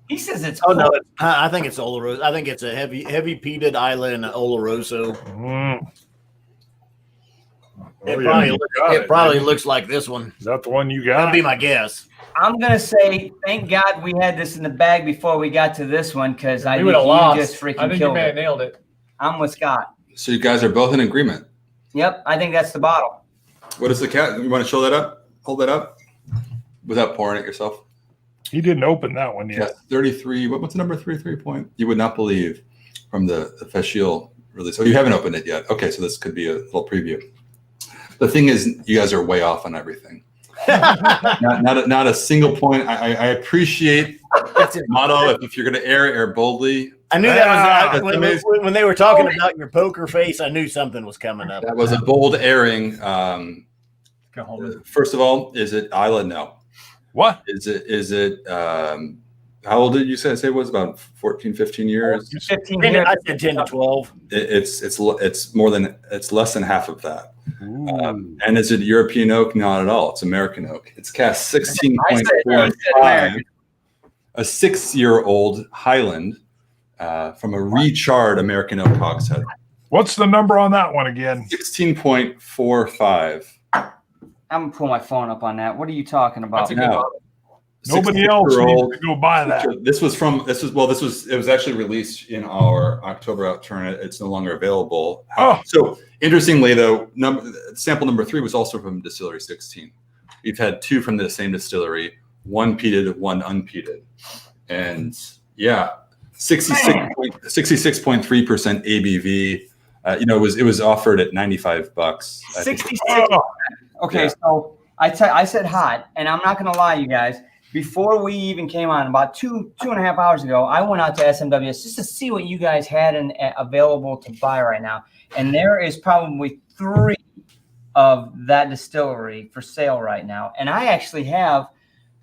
He says it's. Oh no, I think it's Oloroso. I think it's a heavy peated Isla and Oloroso. It probably looks like this one. Is that the one you got? That'd be my guess. I'm gonna say, thank God we had this in the bag before we got to this one because I think you just freaking I think killed you may have it. nailed it. I'm with Scott. So you guys are both in agreement. Yep, I think that's the bottle. What is the cat? You want to show that up? Hold that up without pouring it yourself. He didn't open that one yet. Yeah, 33. What's the number? 33 point. You would not believe from the Fascial release. Oh, you haven't opened it yet. Okay, so this could be a little preview. The thing is, you guys are way off on everything. not a single point. I appreciate the motto. If you're going to air boldly. I knew that was when they were talking about your poker face. I knew something was coming up. That was a bold airing. First of all, is it Isla? No. What is it? How old did you say it was? About 14, 15 years? 15 years. I said 10 to 12. It's more than it's less than half of that. And is it European oak? Not at all. It's American oak. It's cast 16.45. A 6-year-old Highland from a recharred American oak hogshead. What's the number on that one again? 16.45. I'm gonna pull my phone up on that. What are you talking about? Nobody else needs to go buy that. It was actually released in our October out turn. It's no longer available. Oh. So interestingly though, sample number 3 was also from distillery 16. We've had 2 from the same distillery, 1 peated, 1 unpeated. And yeah, 66.3% ABV. It was offered at $95. 66. Okay, so I said hot, and I'm not going to lie, you guys. Before we even came on, about two and a half hours ago, I went out to SMWS just to see what you guys had available to buy right now. And there is probably 3 of that distillery for sale right now. And I actually have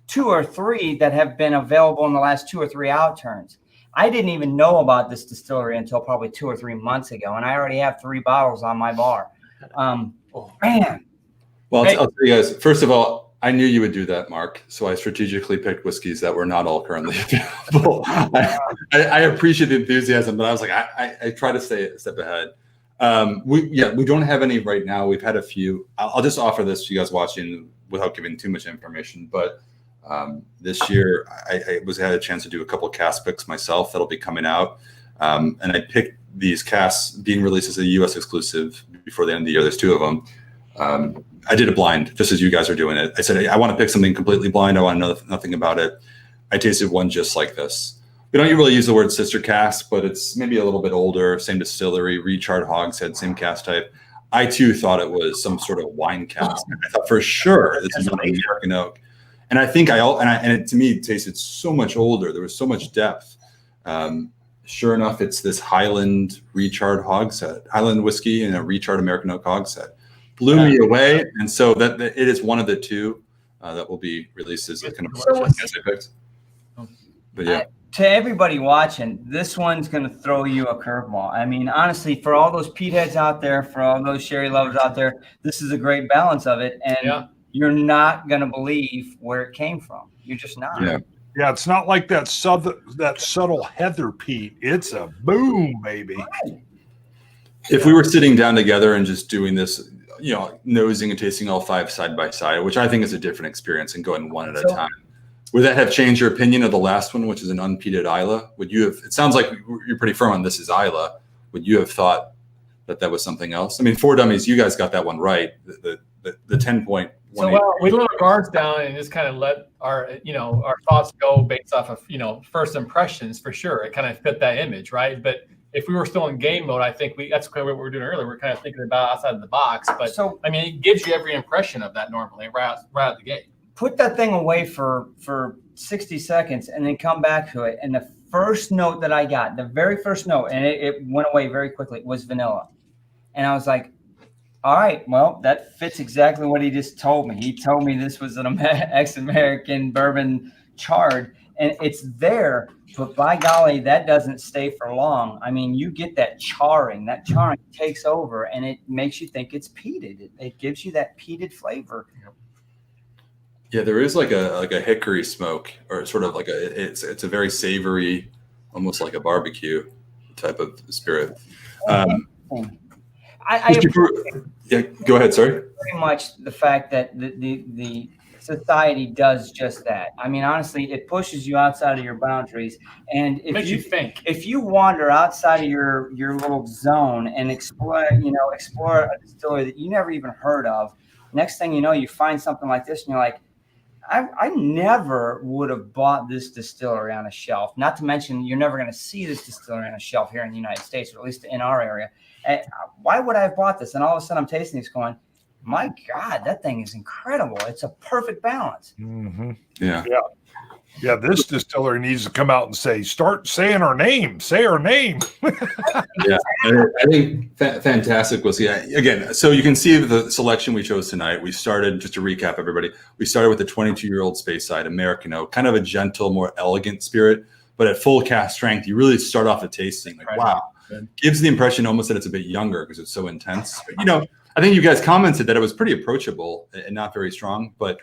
2 or 3 that have been available in the last 2 or 3 out turns. I didn't even know about this distillery until probably 2 or 3 months ago, and I already have 3 bottles on my bar. Man. Well, I'll tell you guys, first of all, I knew you would do that, Mark. So I strategically picked whiskeys that were not all currently available. I appreciate the enthusiasm, but I was like, I try to stay a step ahead. We don't have any right now. We've had a few. I'll just offer this to you guys watching without giving too much information. But this year, I had a chance to do a couple of cask picks myself that'll be coming out. And I picked these casks being released as a U.S. exclusive before the end of the year. There's 2 of them. I did it blind, just as you guys are doing it. I said, I want to pick something completely blind. I want to know nothing about it. I tasted one just like this. We don't really use the word sister cask, but it's maybe a little bit older, same distillery, recharred hogshead, same cask type. I too thought it was some sort of wine cask. I thought for sure this is American oak. And I think to me, it tasted so much older. There was so much depth. Sure enough, it's this Highland recharred hogshead, Highland whiskey and a recharred American oak hogshead. Blew me away. And so that it is one of the two that will be released as a kind of But yeah. To everybody watching, this one's going to throw you a curveball. I mean, honestly, for all those Pete heads out there, for all those sherry lovers out there, this is a great balance of it. And you're not going to believe where it came from. You're just not. Yeah, it's not like that subtle heather Pete. It's a boom, baby. If we were sitting down together and just doing this, nosing and tasting all five side by side, which I think is a different experience, and going one at a time. Would that have changed your opinion of the last one, which is an unpeated Isla? Would you have? It sounds like you're pretty firm on this is Isla. Would you have thought that was something else? I mean, 4 Dummies, you guys got that one right. The 10.1. So we let our guards down and just kind of let our thoughts go based off of first impressions for sure. It kind of fit that image, right? But if we were still in game mode, I think that's kind of what we were doing earlier. We're kind of thinking about outside of the box. But I mean, it gives you every impression of that normally right out of the gate. Put that thing away for 60 seconds and then come back to it. And the first note that I got, the very first note, and it went away very quickly, was vanilla. And I was like, all right, well, that fits exactly what he just told me. He told me this was an ex-American bourbon charred, and it's there, but by golly, that doesn't stay for long. I mean, you get that charring. That charring takes over, and it makes you think it's peated. It gives you that peated flavor. Yeah, there is like a hickory smoke, or sort of like it's a very savory, almost like a barbecue type of spirit. Yeah, go ahead. Sorry. Very much the fact that the society does just that. I mean, honestly, it pushes you outside of your boundaries, and makes you think. If you wander outside of your little zone and explore a distillery that you never even heard of, next thing you know, you find something like this, and you're like, I never would have bought this distillery on a shelf. Not to mention, you're never going to see this distillery on a shelf here in the United States, or at least in our area. And why would I have bought this? And all of a sudden, I'm tasting this, going, "My God, that thing is incredible! It's a perfect balance." Mm-hmm. Yeah. This distillery needs to come out and start saying our name. Say our name. Yeah, I think fantastic whiskey. Again, so you can see the selection we chose tonight. We started, just to recap everybody, we started with the 22-year-old Speyside American oak, kind of a gentle, more elegant spirit, but at full cask strength, you really start off the tasting like, wow. Gives the impression almost that it's a bit younger because it's so intense. But, I think you guys commented that it was pretty approachable and not very strong, but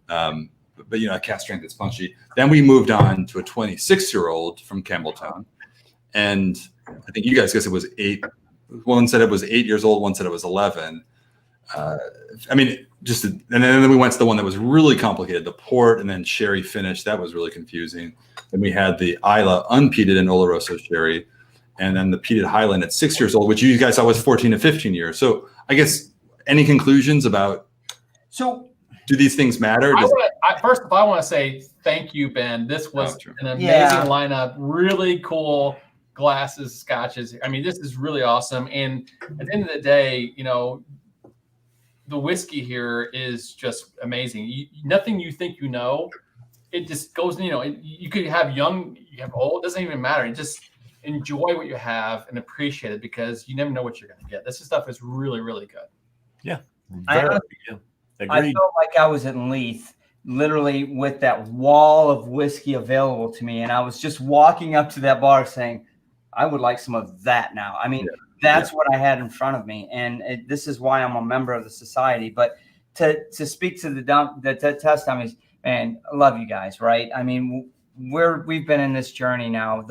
cask strength is punchy. Then we moved on to a 26-year-old from Campbelltown, and I think you guys guessed it was 8. One said it was 8 years old. One said it was 11. And then we went to the one that was really complicated, the port and then sherry finish. That was really confusing. Then we had the Isla unpeated and Oloroso sherry, and then the peated Highland at 6 years old, which you guys thought was 14 to 15 years. So I guess any conclusions about? Do these things matter? First of all, I want to say thank you, Ben. This was an amazing lineup. Really cool glasses, scotches. I mean, this is really awesome. And at the end of the day, the whiskey here is just amazing. Nothing you think it just goes. You could have young, you have old. It doesn't even matter. Just enjoy what you have and appreciate it, because you never know what you're going to get. This stuff is really, really good. Yeah. I felt like I was in Leith, literally with that wall of whiskey available to me. And I was just walking up to that bar saying, I would like some of that now. I mean, that's what I had in front of me. And this is why I'm a member of the society. But to speak to the test dummies, man, I love you guys, right? I mean, we've been in this journey now,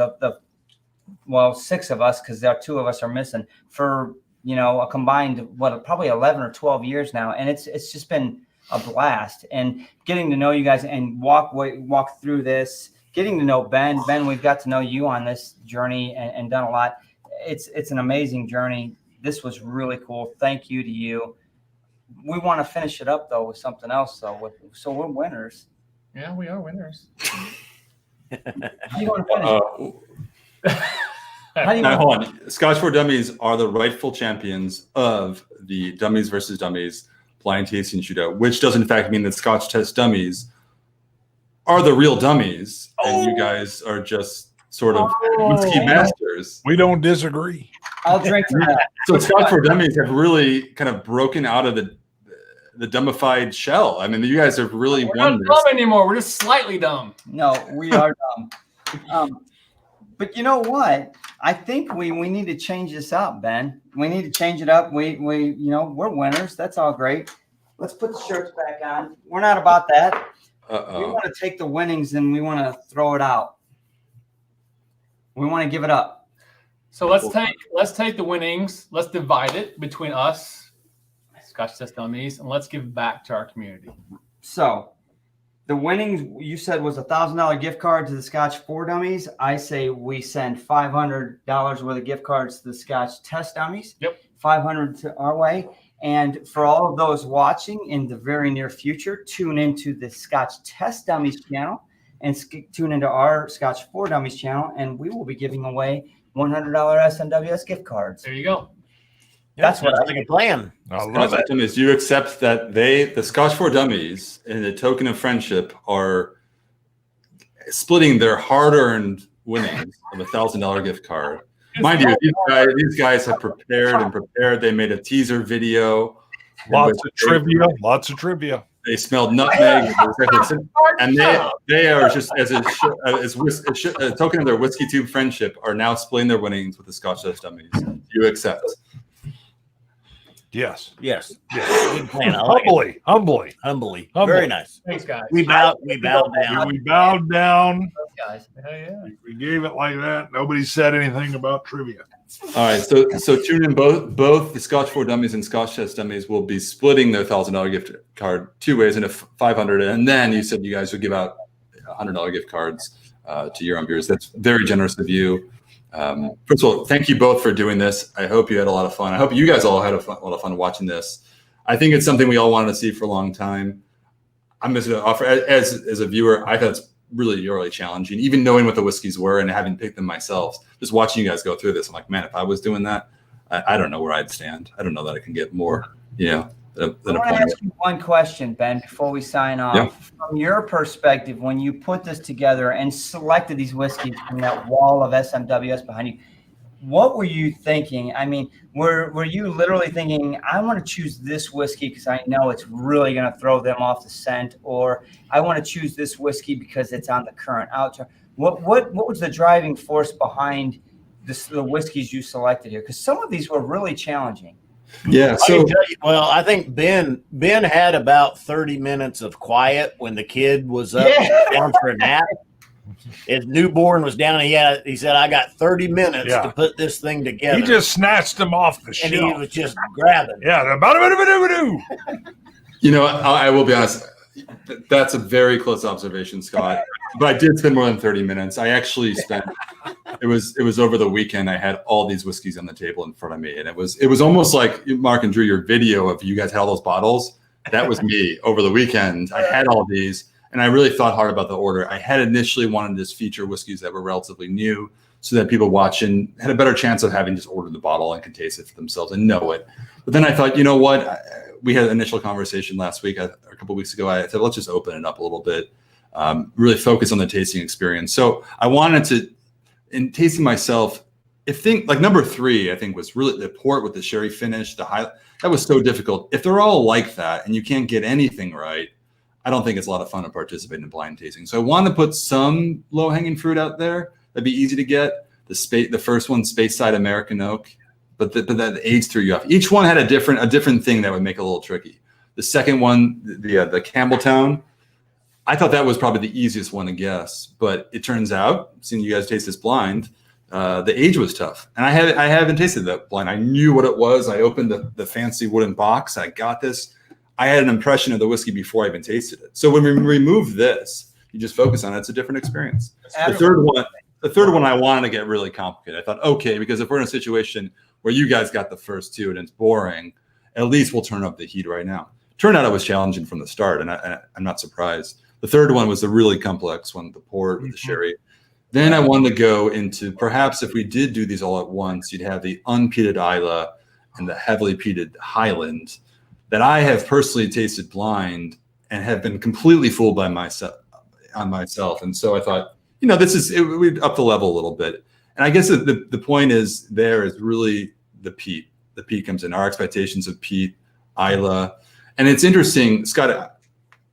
well, 6 of us, because there are 2 of us are missing, for a combined, probably 11 or 12 years now. And it's just been a blast. And getting to know you guys and walk through this, getting to know Ben. Ben, we've got to know you on this journey and done a lot. It's an amazing journey. This was really cool. Thank you to you. we want to finish it up though with something else. So we're winners. Yeah, we are winners. How do you want to finish? How do you Now, want hold on. Scotch for Dummies are the rightful champions of the Dummies versus Dummies blind tasting shootout, which does in fact mean that Scotch Test Dummies are the real dummies, and you guys are just sort of whiskey masters. We don't disagree. I'll drink to that. So Scotch for Dummies have really kind of broken out of the dumbified shell. I mean, you guys have really We're won not this. dumb anymore. We're just slightly dumb. No, we are dumb. But you know what? I think we need to change this up, Ben. We need to change it up. We we're winners. That's all great. Let's put the shirts back on. We're not about that. We want to take the winnings and we want to throw it out. We want to give it up. So let's take the winnings. Let's divide it between us, Scotch Test Dummies, and let's give back to our community. So the winnings you said was $1,000 gift card to the Scotch for Dummies. I say we send $500 worth of gift cards to the Scotch Test Dummies. Yep. 500 to our way. And for all of those watching in the very near future, tune into the Scotch Test Dummies channel and tune into our Scotch for Dummies channel, and we will be giving away $100 SNWS gift cards. There you go. That's what Sounds like a plan. I love Scotch it. Dummies, you accept that the Scotch for Dummies, in a token of friendship, are splitting their hard-earned winnings of $1,000 gift card. Mind you, these guys have prepared. They made a teaser video. Lots of trivia. They smelled nutmeg, and they are just as a token of their WhiskyTube friendship are now splitting their winnings with the Scotch Test Dummies. You accept? Yes. Yes. Good plan. I like it. Humbly. Very nice. Thanks, guys. We bowed down. We bowed down. guys. Hell yeah. We gave it like that. Nobody said anything about trivia. All right, so tune in. Both the Scotch for Dummies and Scotch Test Dummies will be splitting their $1,000 gift card two ways into $500, and then you said you guys would give out $100 gift cards to your own viewers. That's very generous of you. First of all, thank you both for doing this. I hope you had a lot of fun. I hope you guys all had a lot of fun watching this. I think it's something we all wanted to see for a long time. I'm just going to offer, as a viewer, I thought it's really challenging, even knowing what the whiskeys were and having picked them myself. Just watching you guys go through this, I'm like, man, if I was doing that, I don't know where I'd stand. I don't know that I can get more, than I want to ask you one question, Ben, before we sign off. Yeah. From your perspective, when you put this together and selected these whiskeys from that wall of SMWS behind you, what were you thinking? I mean, were you literally thinking, I want to choose this whiskey because I know it's really going to throw them off the scent, or I want to choose this whiskey because it's on the current outturn? What was the driving force behind the whiskeys you selected here? Because some of these were really challenging. Yeah. I So can tell you, well, I think Ben had about 30 minutes of quiet when the kid was up down for a nap. His newborn was down. He said, I got 30 minutes to put this thing together. He just snatched them off the and shelf. he was just grabbing. Yeah. I will be honest. That's a very close observation, Scott. But I did spend more than 30 minutes. I actually spent. It was over the weekend. I had all these whiskeys on the table in front of me, and it was almost like Mark and Drew, your video of you guys had all those bottles. That was me over the weekend. I had all these, and I really thought hard about the order. I had initially wanted to feature whiskeys that were relatively new, so that people watching had a better chance of having just ordered the bottle and could taste it for themselves and know it. But then I thought, you know what? We had an initial conversation last week, a couple of weeks ago. I said, let's just open it up a little bit, really focus on the tasting experience. So I wanted to, in tasting myself, like number 3, I think was really the port with the sherry finish, the highlight. That was so difficult. If they're all like that and you can't get anything right, I don't think it's a lot of fun to participate in blind tasting. So I wanted to put some low-hanging fruit out there that'd be easy to get. The first one, Space Side American Oak. But that aids through you off. Each one had a different thing that would make it a little tricky. The second one, the Campbelltown, I thought that was probably the easiest one to guess. But it turns out, seeing you guys taste this blind, the age was tough. And I haven't tasted that blind. I knew what it was. I opened the fancy wooden box. I got this. I had an impression of the whiskey before I even tasted it. So when we remove this, you just focus on it. It's a different experience. The third one I wanted to get really complicated. I thought, okay, because if we're in a situation where you guys got the first two and it's boring, at least we'll turn up the heat right now. Turned out it was challenging from the start, and I'm not surprised. The third one was the really complex one, the port with the sherry. Then I wanted to go into perhaps if we did do these all at once, you'd have the unpeated Islay and the heavily peated Highland that I have personally tasted blind and have been completely fooled by myself. And so I thought, we'd up the level a little bit. And I guess the point is really the peat. The peat comes in. Our expectations of peat, Islay. And it's interesting, Scott,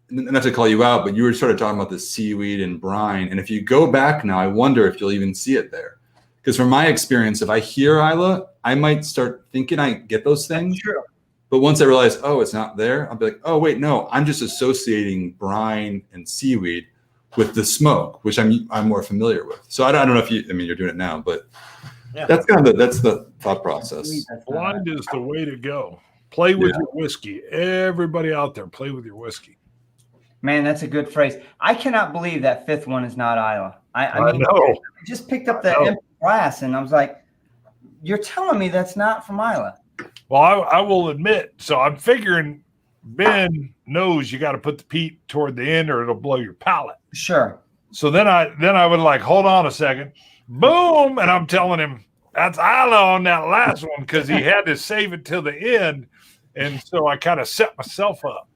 not to call you out, but you were sort of talking about the seaweed and brine. And if you go back now, I wonder if you'll even see it there. Because from my experience, if I hear Islay, I might start thinking I get those things. True. But once I realize, oh, it's not there, I'll be like, oh, wait, no, I'm just associating brine and seaweed with the smoke, which I'm more familiar with. So I don't know if you're doing it now, but that's the thought process. Blind is the way to go. Play with your whiskey. Everybody out there, play with your whiskey. Man, that's a good phrase. I cannot believe that fifth one is not Islay. I mean, know. I just picked up the empty glass and I was like, you're telling me that's not from Islay. Well, I will admit, so I'm figuring Ben knows you got to put the peat toward the end or it'll blow your palate. Sure. So then I would like, hold on a second. Boom. And I'm telling him that's Islay on that last one because he had to save it till the end. And so I kind of set myself up.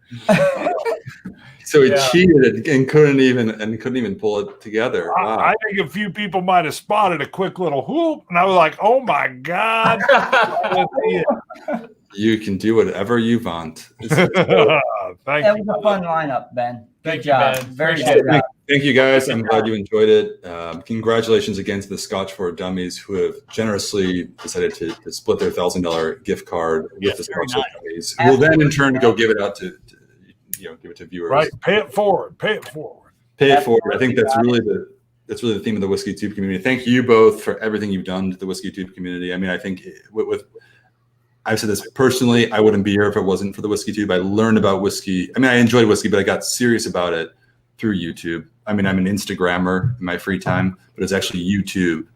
So he cheated and couldn't even pull it together. Wow. I think a few people might have spotted a quick little whoop, and I was like, "Oh my God!" You can do whatever you want. Thank you. That was a fun lineup, Ben. Good job. Ben. Very Appreciate good job. Thank you, guys. I'm glad you enjoyed it. Congratulations again to the Scotch for Dummies who have generously decided to split their $1,000 gift card with the Scotch for Dummies. Who will then in turn go give it out to give it to viewers. Right, pay it forward. Pay it forward. I think that's really the theme of the WhiskyTube community. Thank you both for everything you've done to the WhiskyTube community. I mean, I think I've said this personally, I wouldn't be here if it wasn't for the WhiskyTube. I learned about whiskey. I mean, I enjoyed whiskey, but I got serious about it through YouTube. I mean, I'm an Instagrammer in my free time, but it's actually YouTube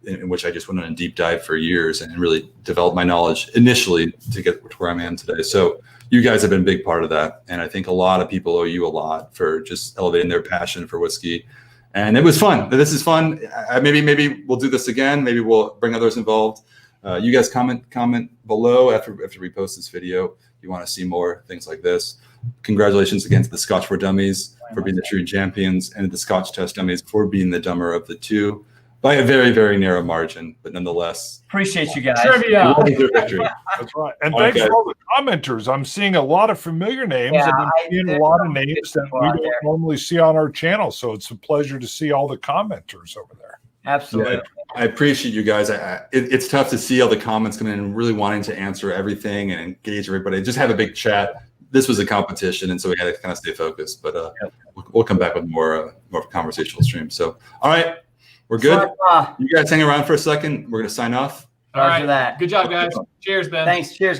in which I just went on a deep dive for years and really developed my knowledge initially to get to where I am today. So you guys have been a big part of that. And I think a lot of people owe you a lot for just elevating their passion for whiskey. And it was fun. This is fun. Maybe we'll do this again. Maybe we'll bring others involved. You guys comment below after we post this video. You want to see more things like this. Congratulations again to the Scotch for Dummies for being the true champions and the Scotch Test Dummies for being the dumber of the two by a very, very narrow margin, but nonetheless. Appreciate you guys. Trivia. That's right. And thanks for all the commenters. I'm seeing a lot of familiar names and I'm seeing a lot of names that we don't normally see on our channel. So it's a pleasure to see all the commenters over there. Absolutely. Yeah, I appreciate you guys. It's tough to see all the comments coming in and really wanting to answer everything and engage everybody. Just have a big chat. This was a competition, and so we had to kind of stay focused. But we'll come back with more of a conversational stream. So, all right, we're good. You guys hang around for a second. We're going to sign off. All right. Good job, guys. Cheers, Ben. Thanks. Cheers, guys.